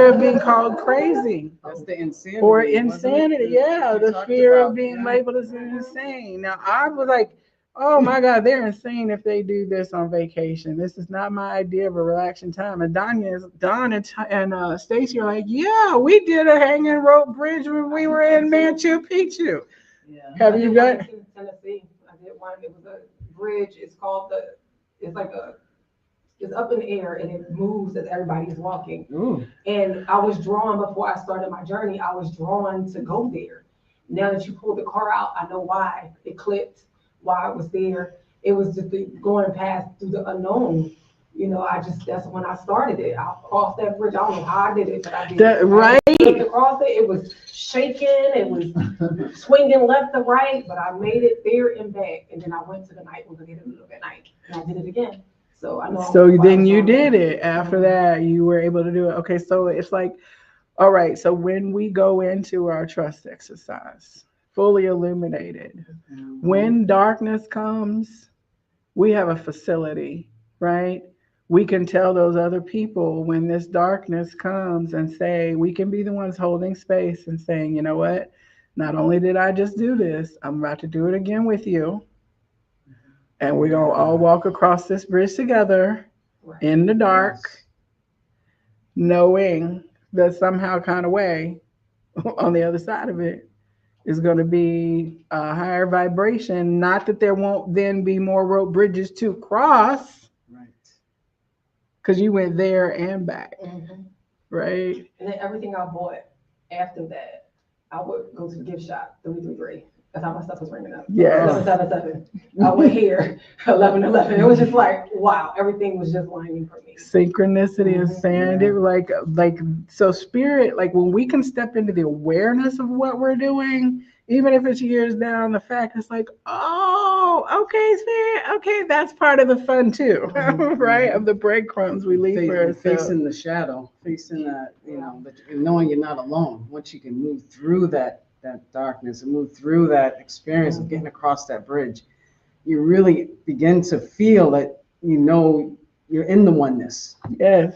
of being called crazy. That's the insanity. Or insanity. Yeah, the fear of being labeled as insane. Now I was like, oh my God, they're insane if they do this on vacation. This is not my idea of a relaxing time. And Don and Stacy are like, yeah, we did a hanging rope bridge when we were in Machu Picchu. Yeah. Have you done? In Tennessee, I did one. It was a bridge. It's up in the air and it moves as everybody's walking. Ooh. And I was drawn before I started my journey. I was drawn to go there. Now that you pulled the car out, I know why it clipped. Why I was there. It was just going past through the unknown. That's when I started it. I crossed that bridge. I don't know how I did it, but I did it. Right. To cross it, it was shaking. It was swinging left to right, but I made it there and back. And then I went to the night when I did it at night, and I did it again. So I know. So then you did it. After that, you were able to do it. Okay, so it's like, all right. So when we go into our trust exercise, fully illuminated. When darkness comes, we have a facility, right? we can tell those other people when this darkness comes and say, we can be the ones holding space and saying, you know what? Not only did I just do this, I'm about to do it again with you. And we're going to all walk across this bridge together in the dark, knowing that somehow, kind of way, on the other side of it is going to be a higher vibration. Not that there won't then be more rope bridges to cross, Right. because you went there and back, right? And then everything I bought after that, I would go to the gift shop, 333. That's how my stuff was ringing up. Yes. 777. I went here, 1111. It was just like, wow, everything was just lining for me. Synchronicity is saying it like so spirit, like when we can step into the awareness of what we're doing, even if it's years down the fact, it's like, oh, okay, spirit, okay, that's part of the fun too, right? Of the breadcrumbs we leave for ourselves. Facing the shadow, facing that, knowing you're not alone. Once you can move through that darkness and move through that experience of getting across that bridge, you really begin to feel that you're in the oneness. Yes,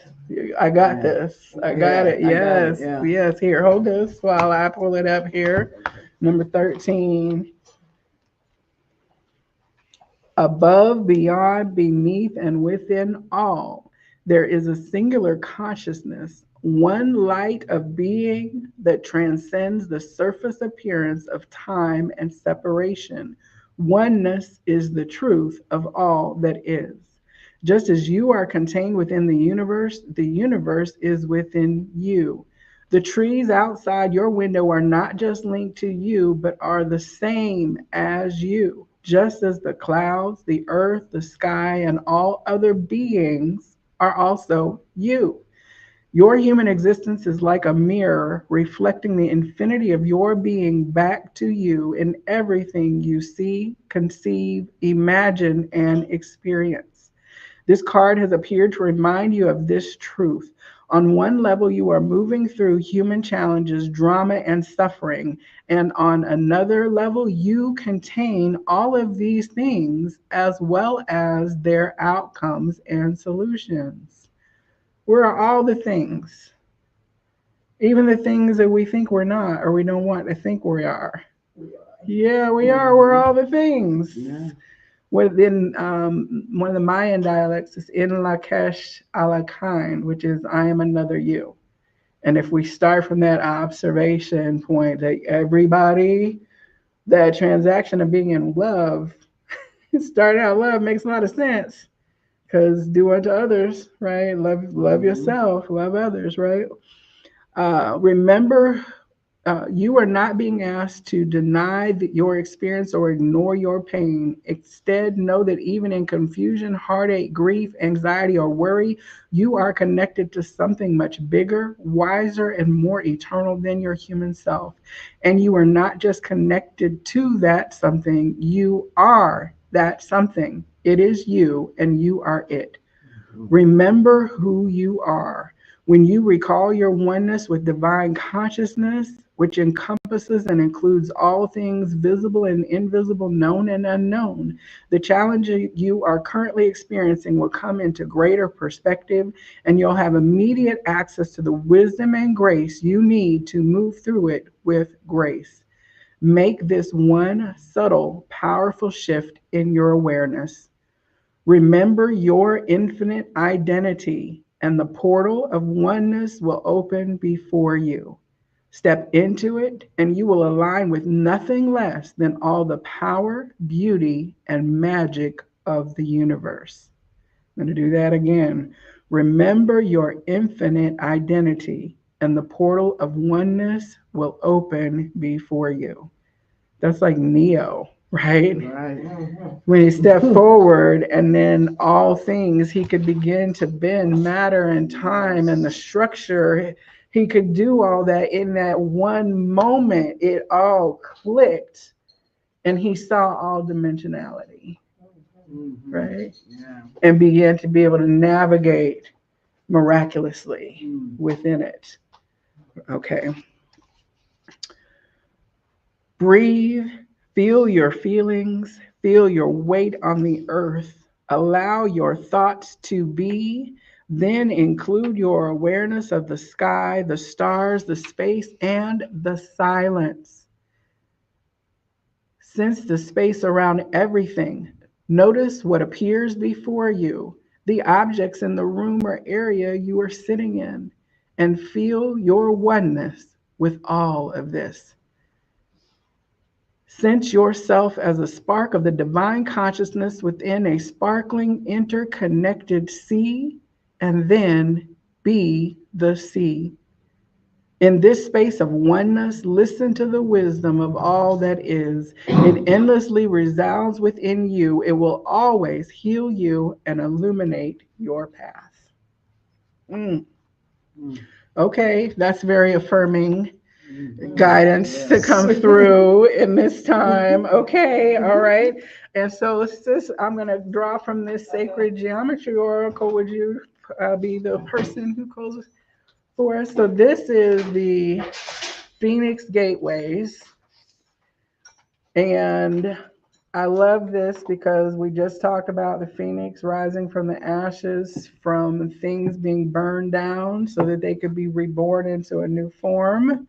I got this. I got it. Yes, yes. Here, hold this while I pull it up here. Number 13. Above, beyond, beneath, and within all, there is a singular consciousness, one light of being that transcends the surface appearance of time and separation. Oneness is the truth of all that is. Just as you are contained within the universe is within you. The trees outside your window are not just linked to you, but are the same as you. Just as the clouds, the earth, the sky, and all other beings are also you. Your human existence is like a mirror reflecting the infinity of your being back to you in everything you see, conceive, imagine, and experience. This card has appeared to remind you of this truth. On one level, you are moving through human challenges, drama, and suffering. And on another level, you contain all of these things as well as their outcomes and solutions. We're all the things, even the things that we think we're not or we don't want to think we are. Yeah, we are. We're all the things. Yeah. Within one of the Mayan dialects is in Lakesh Alakain, which is I am another you. And if we start from that observation point that everybody, that transaction of being in love, starting out love makes a lot of sense, because do unto others, right? Love yourself, love others, right? Remember, you are not being asked to deny your experience or ignore your pain. Instead, know that even in confusion, heartache, grief, anxiety, or worry, you are connected to something much bigger, wiser, and more eternal than your human self. And you are not just connected to that something, you are that something. It is you, and you are it. Remember who you are. When you recall your oneness with divine consciousness, which encompasses and includes all things visible and invisible, known and unknown, the challenge you are currently experiencing will come into greater perspective, and you'll have immediate access to the wisdom and grace you need to move through it with grace. Make this one subtle, powerful shift in your awareness. Remember your infinite identity, and the portal of oneness will open before you. Step into it, and you will align with nothing less than all the power, beauty, and magic of the universe. I'm going to do that again. Remember your infinite identity, and the portal of oneness will open before you. That's like Neo, right? Right. When he stepped forward, and then all things, he could begin to bend matter and time and the structure. He could do all that in that one moment. It all clicked, and he saw all dimensionality, right? Yeah. And began to be able to navigate miraculously within it. Okay. Breathe, feel your feelings, feel your weight on the earth. Allow your thoughts to be. Then include your awareness of the sky, the stars, the space, and the silence. Sense the space around everything. Notice what appears before you, the objects in the room or area you are sitting in, and feel your oneness with all of this. Sense yourself as a spark of the divine consciousness within a sparkling, interconnected sea, and then be the sea. In this space of oneness, listen to the wisdom of all that is. It endlessly resounds within you. It will always heal you and illuminate your path. Mm. Okay, that's very affirming guidance to come through in this time. Okay, all right. And so I'm going to draw from this sacred geometry oracle. Would you be the person who closes for us? So this is the Phoenix Gateways. And I love this because we just talked about the phoenix rising from the ashes, from things being burned down so that they could be reborn into a new form.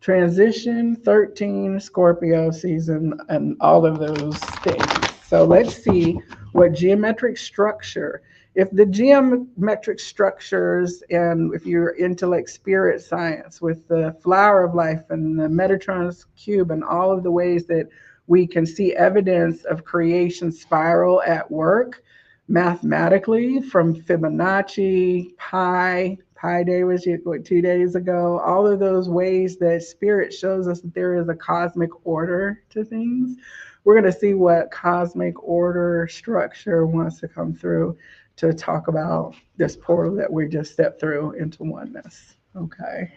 Transition, 13, Scorpio season, and all of those things. So let's see what geometric structure. If the geometric structures, and if you're into like spirit science with the flower of life and the Metatron's cube and all of the ways that we can see evidence of creation spiral at work mathematically, from Fibonacci, Pi Day was 2 days ago, all of those ways that spirit shows us that there is a cosmic order to things. We're going to see what cosmic order structure wants to come through to talk about this portal that we just stepped through into oneness. Okay.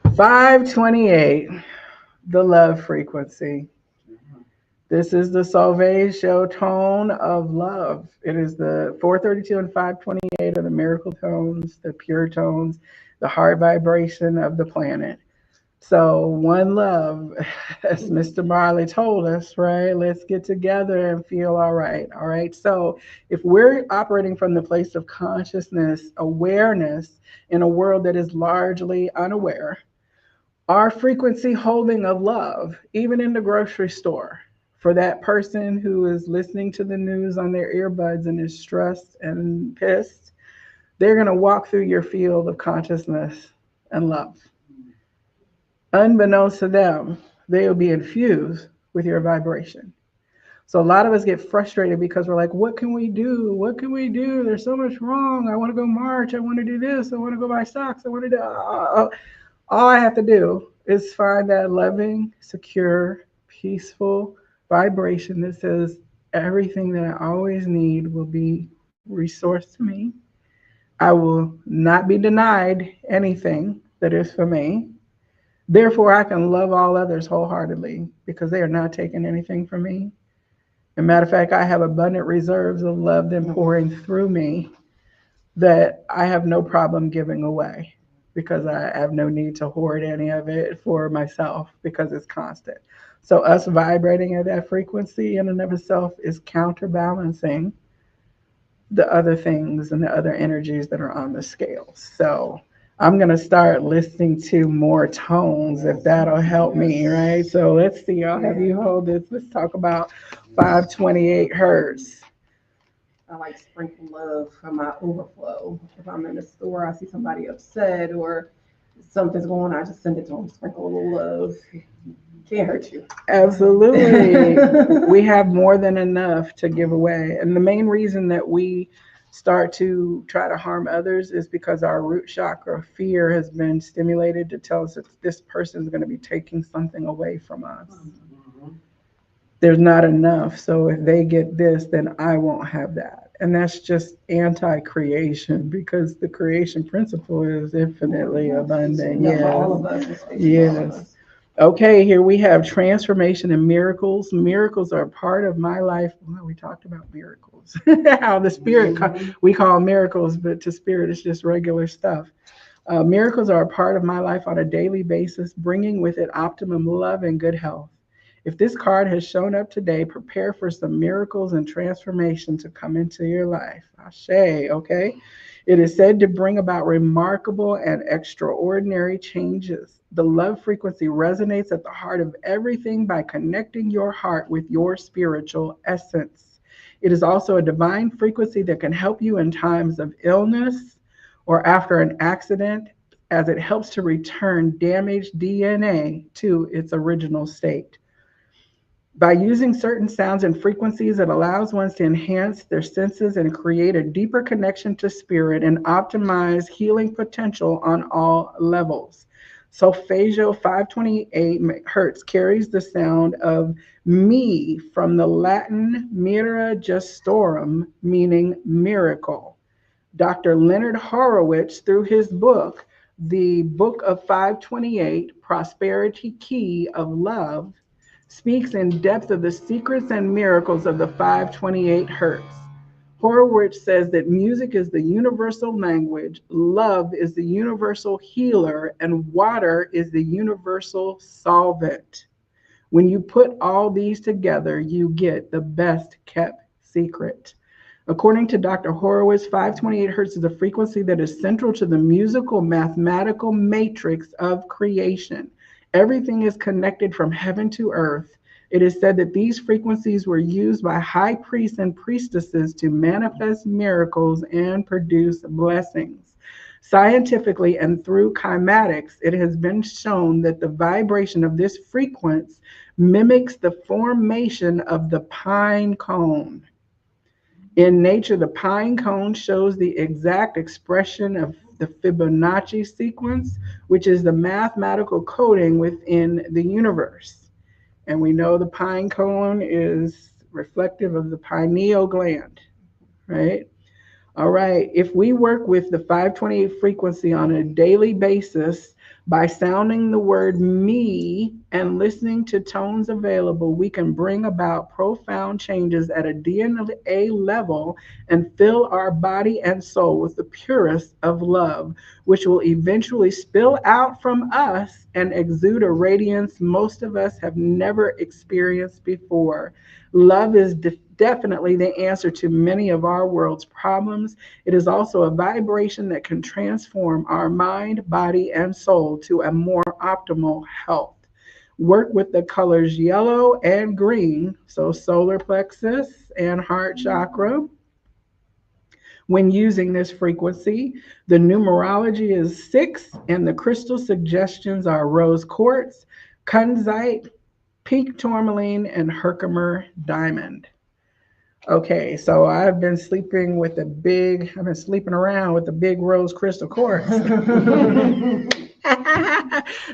$528, the love frequency. This is the Salvatio tone of love. It is the 432 and 528 are the miracle tones, the pure tones, the heart vibration of the planet. So one love, as Mr. Marley told us, right? Let's get together and feel all right. All right. So if we're operating from the place of consciousness, awareness in a world that is largely unaware, our frequency holding of love, even in the grocery store, for that person who is listening to the news on their earbuds and is stressed and pissed, they're going to walk through your field of consciousness and love. Unbeknownst to them, they will be infused with your vibration. So a lot of us get frustrated because we're like, what can we do? What can we do? There's so much wrong. I want to go march. I want to do this. I want to go buy socks. I want to do. All I have to do is find that loving, secure, peaceful vibration that says everything that I always need will be resourced to me. I will not be denied anything that is for me. Therefore, I can love all others wholeheartedly because they are not taking anything from me. As a matter of fact, I have abundant reserves of love then pouring through me that I have no problem giving away because I have no need to hoard any of it for myself because it's constant. So us vibrating at that frequency in and of itself is counterbalancing the other things and the other energies that are on the scale. So I'm going to start listening to more tones if that'll help me, right? So let's see, I'll have you hold this. Let's talk about 528 hertz. I like sprinkle love for my overflow. If I'm in the store, I see somebody upset or something's going on, I just send it to them, sprinkle a little love. Can't hurt you. Absolutely. We have more than enough to give away. And the main reason that we start to try to harm others is because our root chakra fear has been stimulated to tell us that this person is going to be taking something away from us. There's not enough. So if they get this, then I won't have that. And that's just anti-creation because the creation principle is infinitely abundant. Yeah, Yes. for all of us. Yes. Okay, here we have transformation and miracles. Miracles are a part of my life. Well, we talked about miracles. How the spirit, we call miracles, but to spirit, it's just regular stuff. Miracles are a part of my life on a daily basis, bringing with it optimum love and good health. If this card has shown up today, prepare for some miracles and transformation to come into your life. Ashe, okay? It is said to bring about remarkable and extraordinary changes. The love frequency resonates at the heart of everything by connecting your heart with your spiritual essence. It is also a divine frequency that can help you in times of illness or after an accident, as it helps to return damaged DNA to its original state. By using certain sounds and frequencies, it allows one to enhance their senses and create a deeper connection to spirit and optimize healing potential on all levels. Solfeggio 528 hertz carries the sound of me from the Latin mira gestorum, meaning miracle. Dr. Leonard Horowitz, through his book, The Book of 528, Prosperity Key of Love, speaks in depth of the secrets and miracles of the 528 hertz. Horowitz says that music is the universal language, love is the universal healer, and water is the universal solvent. When you put all these together, you get the best kept secret. According to Dr. Horowitz, 528 hertz is a frequency that is central to the musical mathematical matrix of creation. Everything is connected from heaven to earth. It is said that these frequencies were used by high priests and priestesses to manifest miracles and produce blessings. Scientifically and through kymatics, it has been shown that the vibration of this frequency mimics the formation of the pine cone. In nature, the pine cone shows the exact expression of the Fibonacci sequence, which is the mathematical coding within the universe. And we know the pine cone is reflective of the pineal gland, right? All right. If we work with the 528 frequency on a daily basis by sounding the word me and listening to tones available, we can bring about profound changes at a DNA level and fill our body and soul with the purest of love, which will eventually spill out from us and exude a radiance most of us have never experienced before. Love is definitely the answer to many of our world's problems. It is also a vibration that can transform our mind, body, and soul to a more optimal health. Work with the colors yellow and green, so solar plexus and heart chakra. When using this frequency, the numerology is 6, and the crystal suggestions are rose quartz, kunzite, pink tourmaline, and Herkimer diamond. Okay, so I've been sleeping around with the big rose crystal quartz.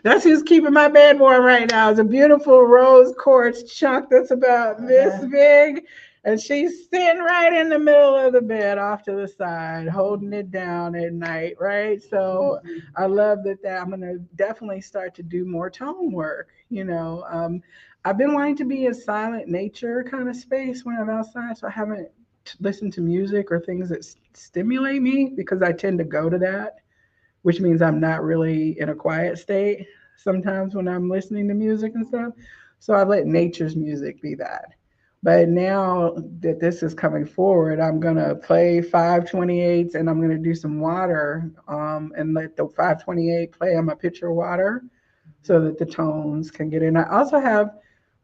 That's who's keeping my bed warm right now. It's a beautiful rose quartz chunk that's about this big. And she's sitting right in the middle of the bed off to the side, holding it down at night, right? So I love that I'm going to definitely start to do more tone work, I've been wanting to be a silent nature kind of space when I'm outside, so I haven't listened to music or things that stimulate me because I tend to go to that, which means I'm not really in a quiet state sometimes when I'm listening to music and stuff. So I've let nature's music be that. But now that this is coming forward, I'm gonna play 528s and I'm gonna do some water and let the 528 play on my pitcher of water so that the tones can get in. I also have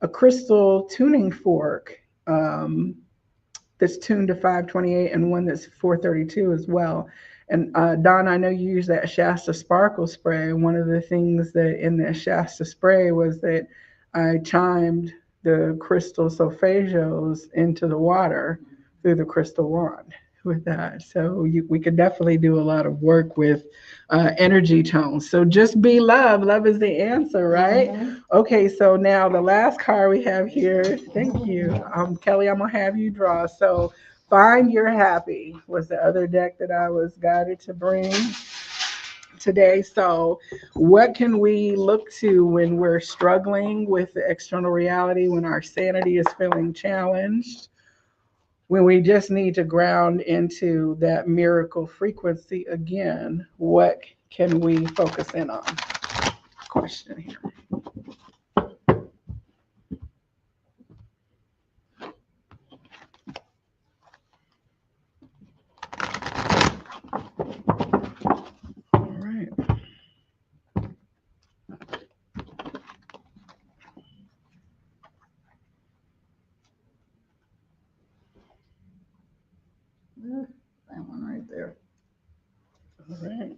a crystal tuning fork that's tuned to 528 and one that's 432 as well. And Don, I know you use that Shasta Sparkle spray. And one of the things that in the Shasta spray was that I chimed the crystal solfeggios into the water through the crystal wand with that. So we could definitely do a lot of work with energy tones. So just be love. Love is the answer, right? Mm-hmm. Okay, so now the last card we have here. Thank you. Kelly, I'm going to have you draw. So Find Your Happy was the other deck that I was guided to bring today. So, what can we look to when we're struggling with the external reality, when our sanity is feeling challenged, when we just need to ground into that miracle frequency again? What can we focus in on? Question here. All right. That one right there. All right.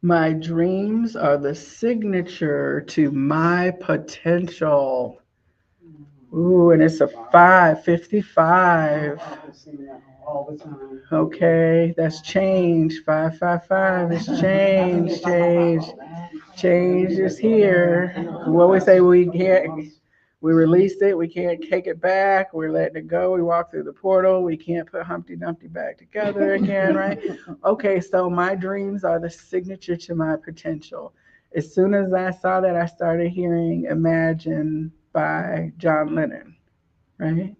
My dreams are the signature to my potential. Ooh, and it's a 555. I've seen that all the time. Okay, that's change. 555 is change. Change is here. What we say, we released it, we can't take it back, we're letting it go, we walk through the portal, we can't put Humpty Dumpty back together again, right? Okay, so my dreams are the signature to my potential. As soon as I saw that, I started hearing Imagine by John Lennon, right?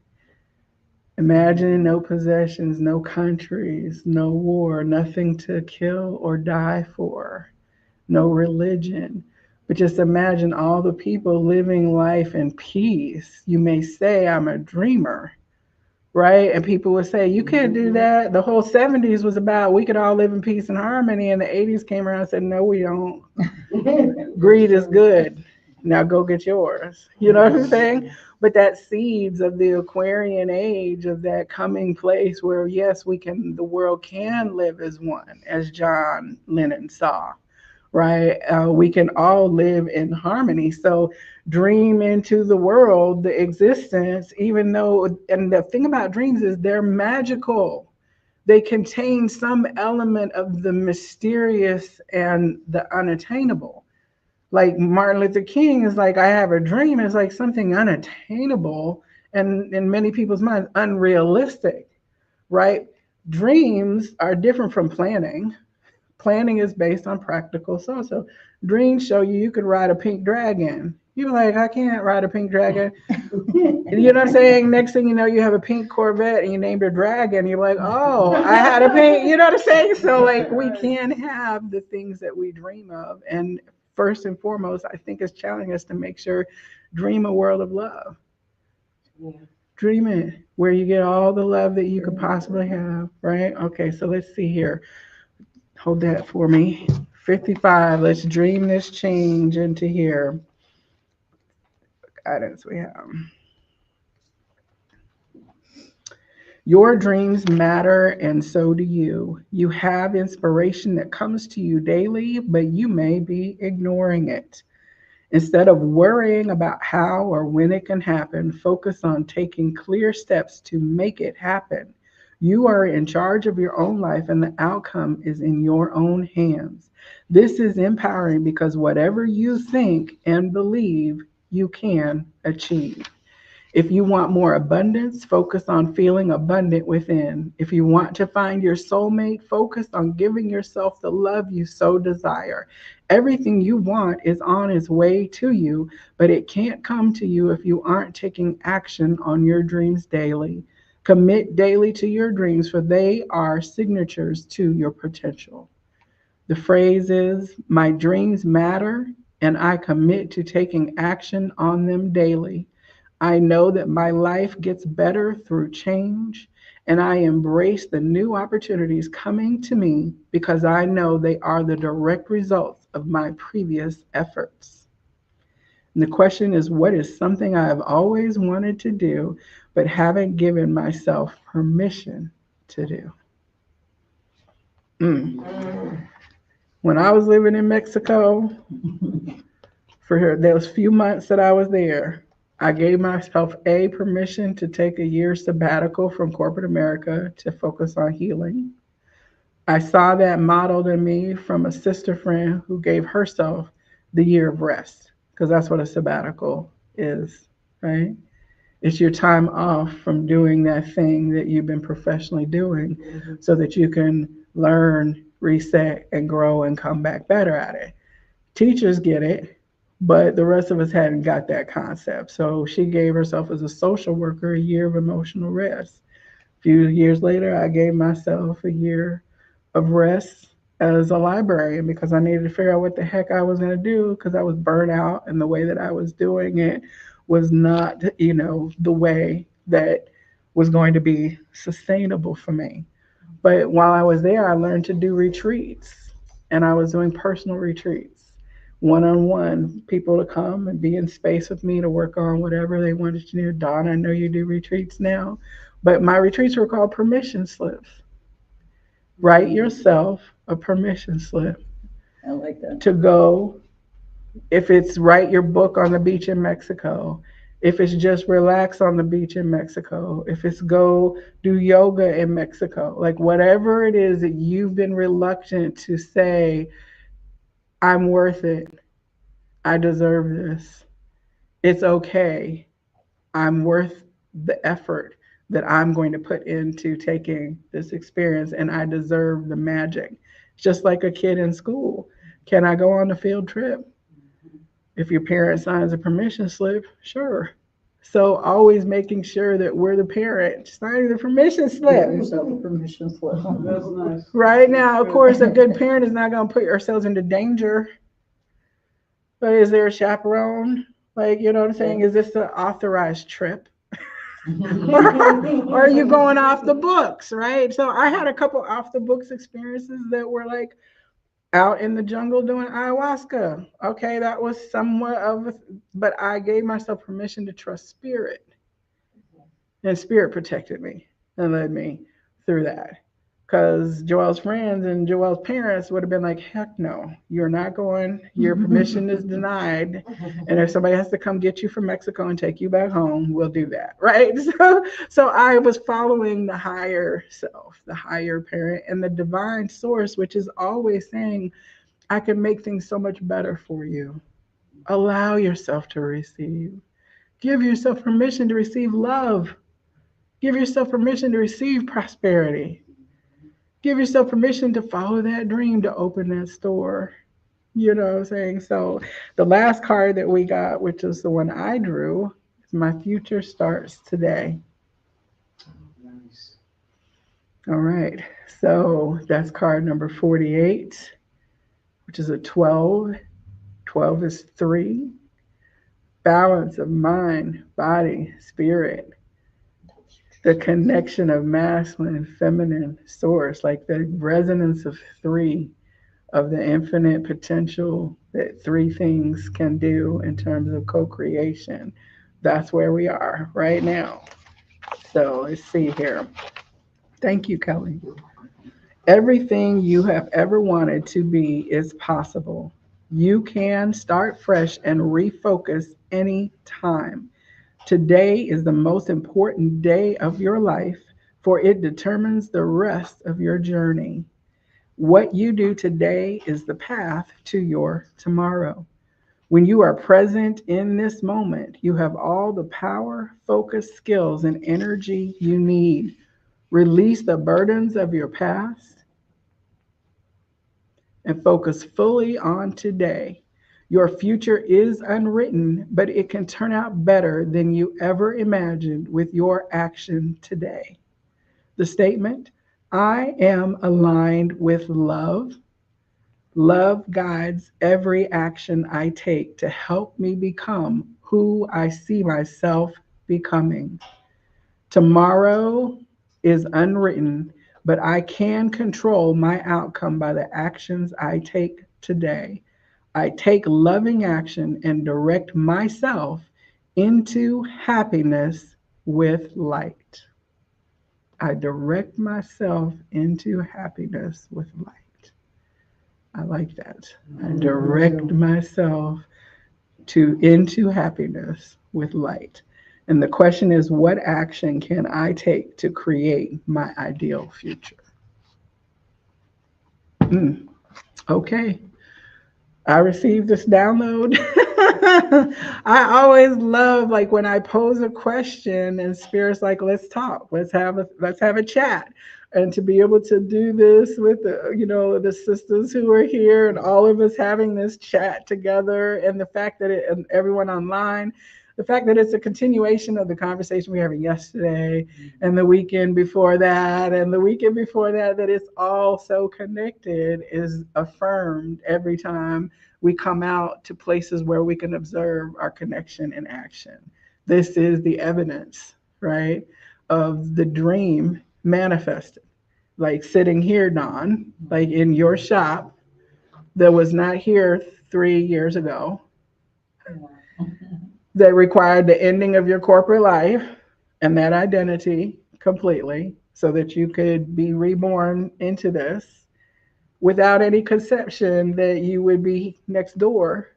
Imagine no possessions, no countries, no war, nothing to kill or die for, no religion. But just imagine all the people living life in peace. You may say, I'm a dreamer, right? And people would say, you can't do that. The whole 70s was about we could all live in peace and harmony. And the 80s came around and said, no, we don't. Greed is good. Now go get yours. You know what I'm saying? But that seeds of the Aquarian age, of that coming place where, yes, the world can live as one, as John Lennon saw, right? We can all live in harmony. So dream into the world, the existence, even though, and the thing about dreams is they're magical. They contain some element of the mysterious and the unattainable. Like Martin Luther King is like, I have a dream. It's like something unattainable and in many people's minds, unrealistic, right? Dreams are different from planning. Planning is based on practical stuff. So dreams show you could ride a pink dragon. You're like, I can't ride a pink dragon. You know what I'm saying? Next thing you know, you have a pink Corvette and you named her Dragon. You're like, oh, I had a pink, you know what I'm saying? So, like, we can have the things that we dream of. And first and foremost, I think it's challenging us to make sure dream a world of love. Yeah. Dream it where you get all the love that you could possibly have, right? Okay, so let's see here. Hold that for me. 55. Let's dream this change into here. Guidance we have. Your dreams matter, and so do you. You have inspiration that comes to you daily, but you may be ignoring it. Instead of worrying about how or when it can happen, focus on taking clear steps to make it happen. You are in charge of your own life, and the outcome is in your own hands. This is empowering because whatever you think and believe, you can achieve. If you want more abundance, focus on feeling abundant within. If you want to find your soulmate, focus on giving yourself the love you so desire. Everything you want is on its way to you, but it can't come to you if you aren't taking action on your dreams daily. Commit daily to your dreams, for they are signatures to your potential. The phrase is, my dreams matter, and I commit to taking action on them daily. I know that my life gets better through change, and I embrace the new opportunities coming to me because I know they are the direct results of my previous efforts. And the question is, what is something I have always wanted to do but haven't given myself permission to do? When I was living in Mexico, for those few months that I was there, I gave myself permission to take a year sabbatical from corporate America to focus on healing. I saw that modeled in me from a sister friend who gave herself the year of rest, because that's what a sabbatical is, right? It's your time off from doing that thing that you've been professionally doing so that you can learn, reset, and grow and come back better at it. Teachers get it, but the rest of us hadn't got that concept. So she gave herself as a social worker a year of emotional rest. A few years later, I gave myself a year of rest as a librarian because I needed to figure out what the heck I was going to do because I was burnt out and the way that I was doing it was not, the way that was going to be sustainable for me. But while I was there, I learned to do retreats and I was doing personal retreats, one on one, people to come and be in space with me to work on whatever they wanted to do. Dawn, I know you do retreats now, but my retreats were called permission slips. Write yourself a permission slip I like that. to go. If it's write your book on the beach in Mexico, if it's just relax on the beach in Mexico, if it's go do yoga in Mexico, like whatever it is that you've been reluctant to say, I'm worth it, I deserve this, it's okay, I'm worth the effort that I'm going to put into taking this experience and I deserve the magic. Just like a kid in school. Can I go on a field trip? If your parent signs a permission slip, sure. So always making sure that we're the parent signing the permission Give slip. yourself a permission slip. That's nice. Right now, of course, a good parent is not going to put ourselves into danger. But is there a chaperone? Like, you know what I'm saying? Is this an authorized trip? Or are you going off the books, right? So I had a couple off the books experiences that were like out in the jungle doing ayahuasca. Okay, that was somewhat of a, but I gave myself permission to trust spirit. And spirit protected me and led me through that. Because Joelle's friends and Joelle's parents would have been like, heck no, you're not going. Your permission is denied. And if somebody has to come get you from Mexico and take you back home, we'll do that. Right. So I was following the higher self, the higher parent, and the divine source, which is always saying, I can make things so much better for you. Allow yourself to receive. Give yourself permission to receive love. Give yourself permission to receive prosperity. Give yourself permission to follow that dream, to open that store. You know what I'm saying? So the last card that we got, which is the one I drew, is my future starts today. Nice. All right. So that's card number 48, which is a 12. 12 is 3. Balance of mind, body, spirit. The connection of masculine, feminine source, like the resonance of 3, of the infinite potential that 3 things can do in terms of co-creation. That's where we are right now. So let's see here. Thank you, Kelly. Everything you have ever wanted to be is possible. You can start fresh and refocus any time. Today is the most important day of your life, for it determines the rest of your journey. What you do today is the path to your tomorrow. When you are present in this moment, you have all the power, focus, skills, and energy you need. Release the burdens of your past and focus fully on today. Your future is unwritten, but it can turn out better than you ever imagined with your action today. The statement, I am aligned with love. Love guides every action I take to help me become who I see myself becoming. Tomorrow is unwritten, but I can control my outcome by the actions I take today. I take loving action and direct myself into happiness with light. I direct myself into happiness with light. I like that. I direct myself into happiness with light. And the question is, what action can I take to create my ideal future? Okay. I received this download I always love like when I pose a question and spirits like, let's talk, let's have a chat. And to be able to do this with the, the sisters who are here and all of us having this chat together, and the fact that and everyone online, the fact that it's a continuation of the conversation we were having yesterday and the weekend before that and the weekend before that, that it's all so connected is affirmed every time we come out to places where we can observe our connection in action. This is the evidence, right, of the dream manifested. Like sitting here, Don, like in your shop that was not here 3 years ago, that required the ending of your corporate life and that identity completely so that you could be reborn into this without any conception that you would be next door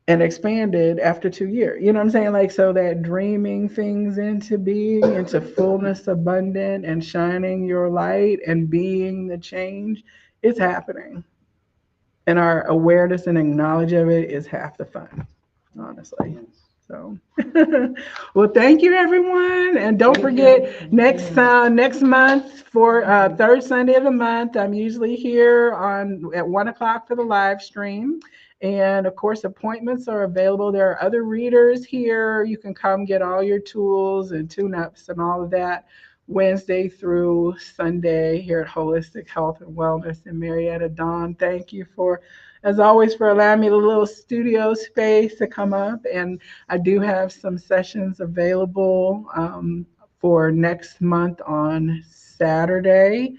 and expanded after 2 years. You know what I'm saying? Like, so that dreaming things into being, into fullness, abundant, and shining your light and being the change is happening. And our awareness and knowledge of it is half the fun, honestly. So, well, thank you, everyone, and don't forget next month for third Sunday of the month. I'm usually here on at 1 o'clock for the live stream, and of course, appointments are available. There are other readers here. You can come get all your tools and tune-ups and all of that Wednesday through Sunday here at Holistic Health and Wellness in Marietta. Dawn, thank you as always, for allowing me the little studio space to come up. And I do have some sessions available for next month on Saturday.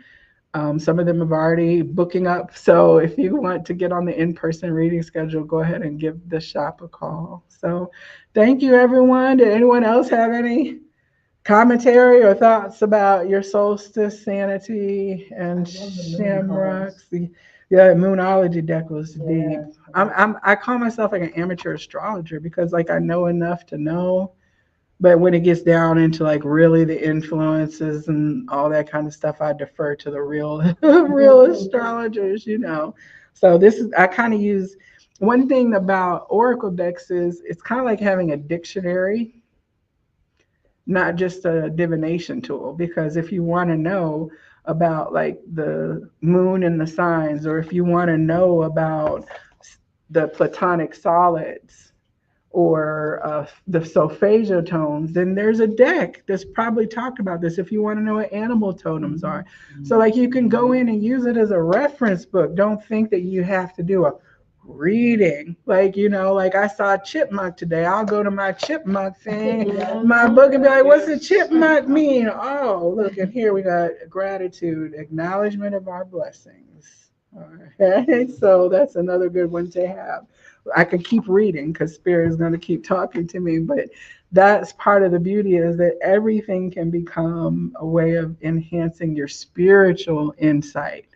Some of them have already booking up. So if you want to get on the in-person reading schedule, go ahead and give the shop a call. So thank you, everyone. Did anyone else have any commentary or thoughts about your solstice, sanity, and shamrocks? Yeah, moonology deck was deep. I call myself like an amateur astrologer because like I know enough to know, but when it gets down into like really the influences and all that kind of stuff, I defer to the real real astrologers. So this is I kind of use one thing about oracle decks is it's kind of like having a dictionary, not just a divination tool. Because if you want to know about like the moon and the signs, or if you want to know about the platonic solids or the solfeggio tones, then there's a deck that's probably talked about this if you want to know what animal totems are. So like you can go in and use it as a reference book. Don't think that you have to do a reading. Like I saw a chipmunk today. I'll go to my chipmunk thing, my book, and be like, what's a chipmunk mean? Oh, look, and here we got gratitude, acknowledgement of our blessings. All right. So that's another good one to have. I could keep reading because Spirit is going to keep talking to me, but that's part of the beauty is that everything can become a way of enhancing your spiritual insight,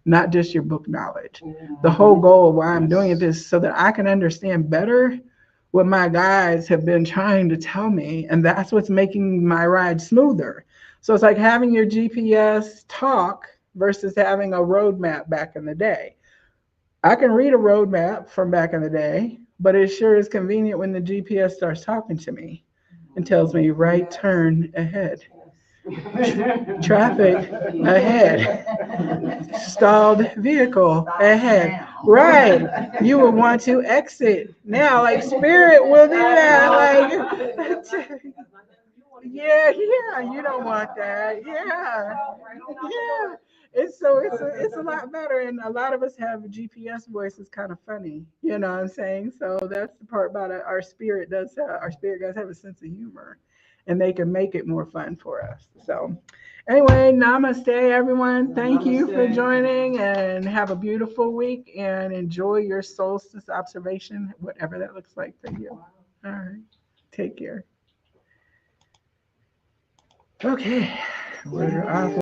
not just your book knowledge. The whole goal of why I'm doing it is so that I can understand better what my guides have been trying to tell me, and that's what's making my ride smoother. So it's like having your GPS talk versus having a roadmap back in the day. I can read a roadmap from back in the day, but it sure is convenient when the GPS starts talking to me and tells me right turn ahead, traffic ahead, stalled vehicle ahead. Right. You will want to exit now. Like Spirit will do that. Like, yeah, you don't want that. Yeah. Yeah. It's a lot better, and a lot of us have GPS voices kind of funny, you know what I'm saying? So that's the part about it. Our spirit guys have a sense of humor, and they can make it more fun for us. So anyway, namaste, everyone. Thank you for joining, and have a beautiful week, and enjoy your solstice observation, whatever that looks like for you. All right, take care. Okay, we're off.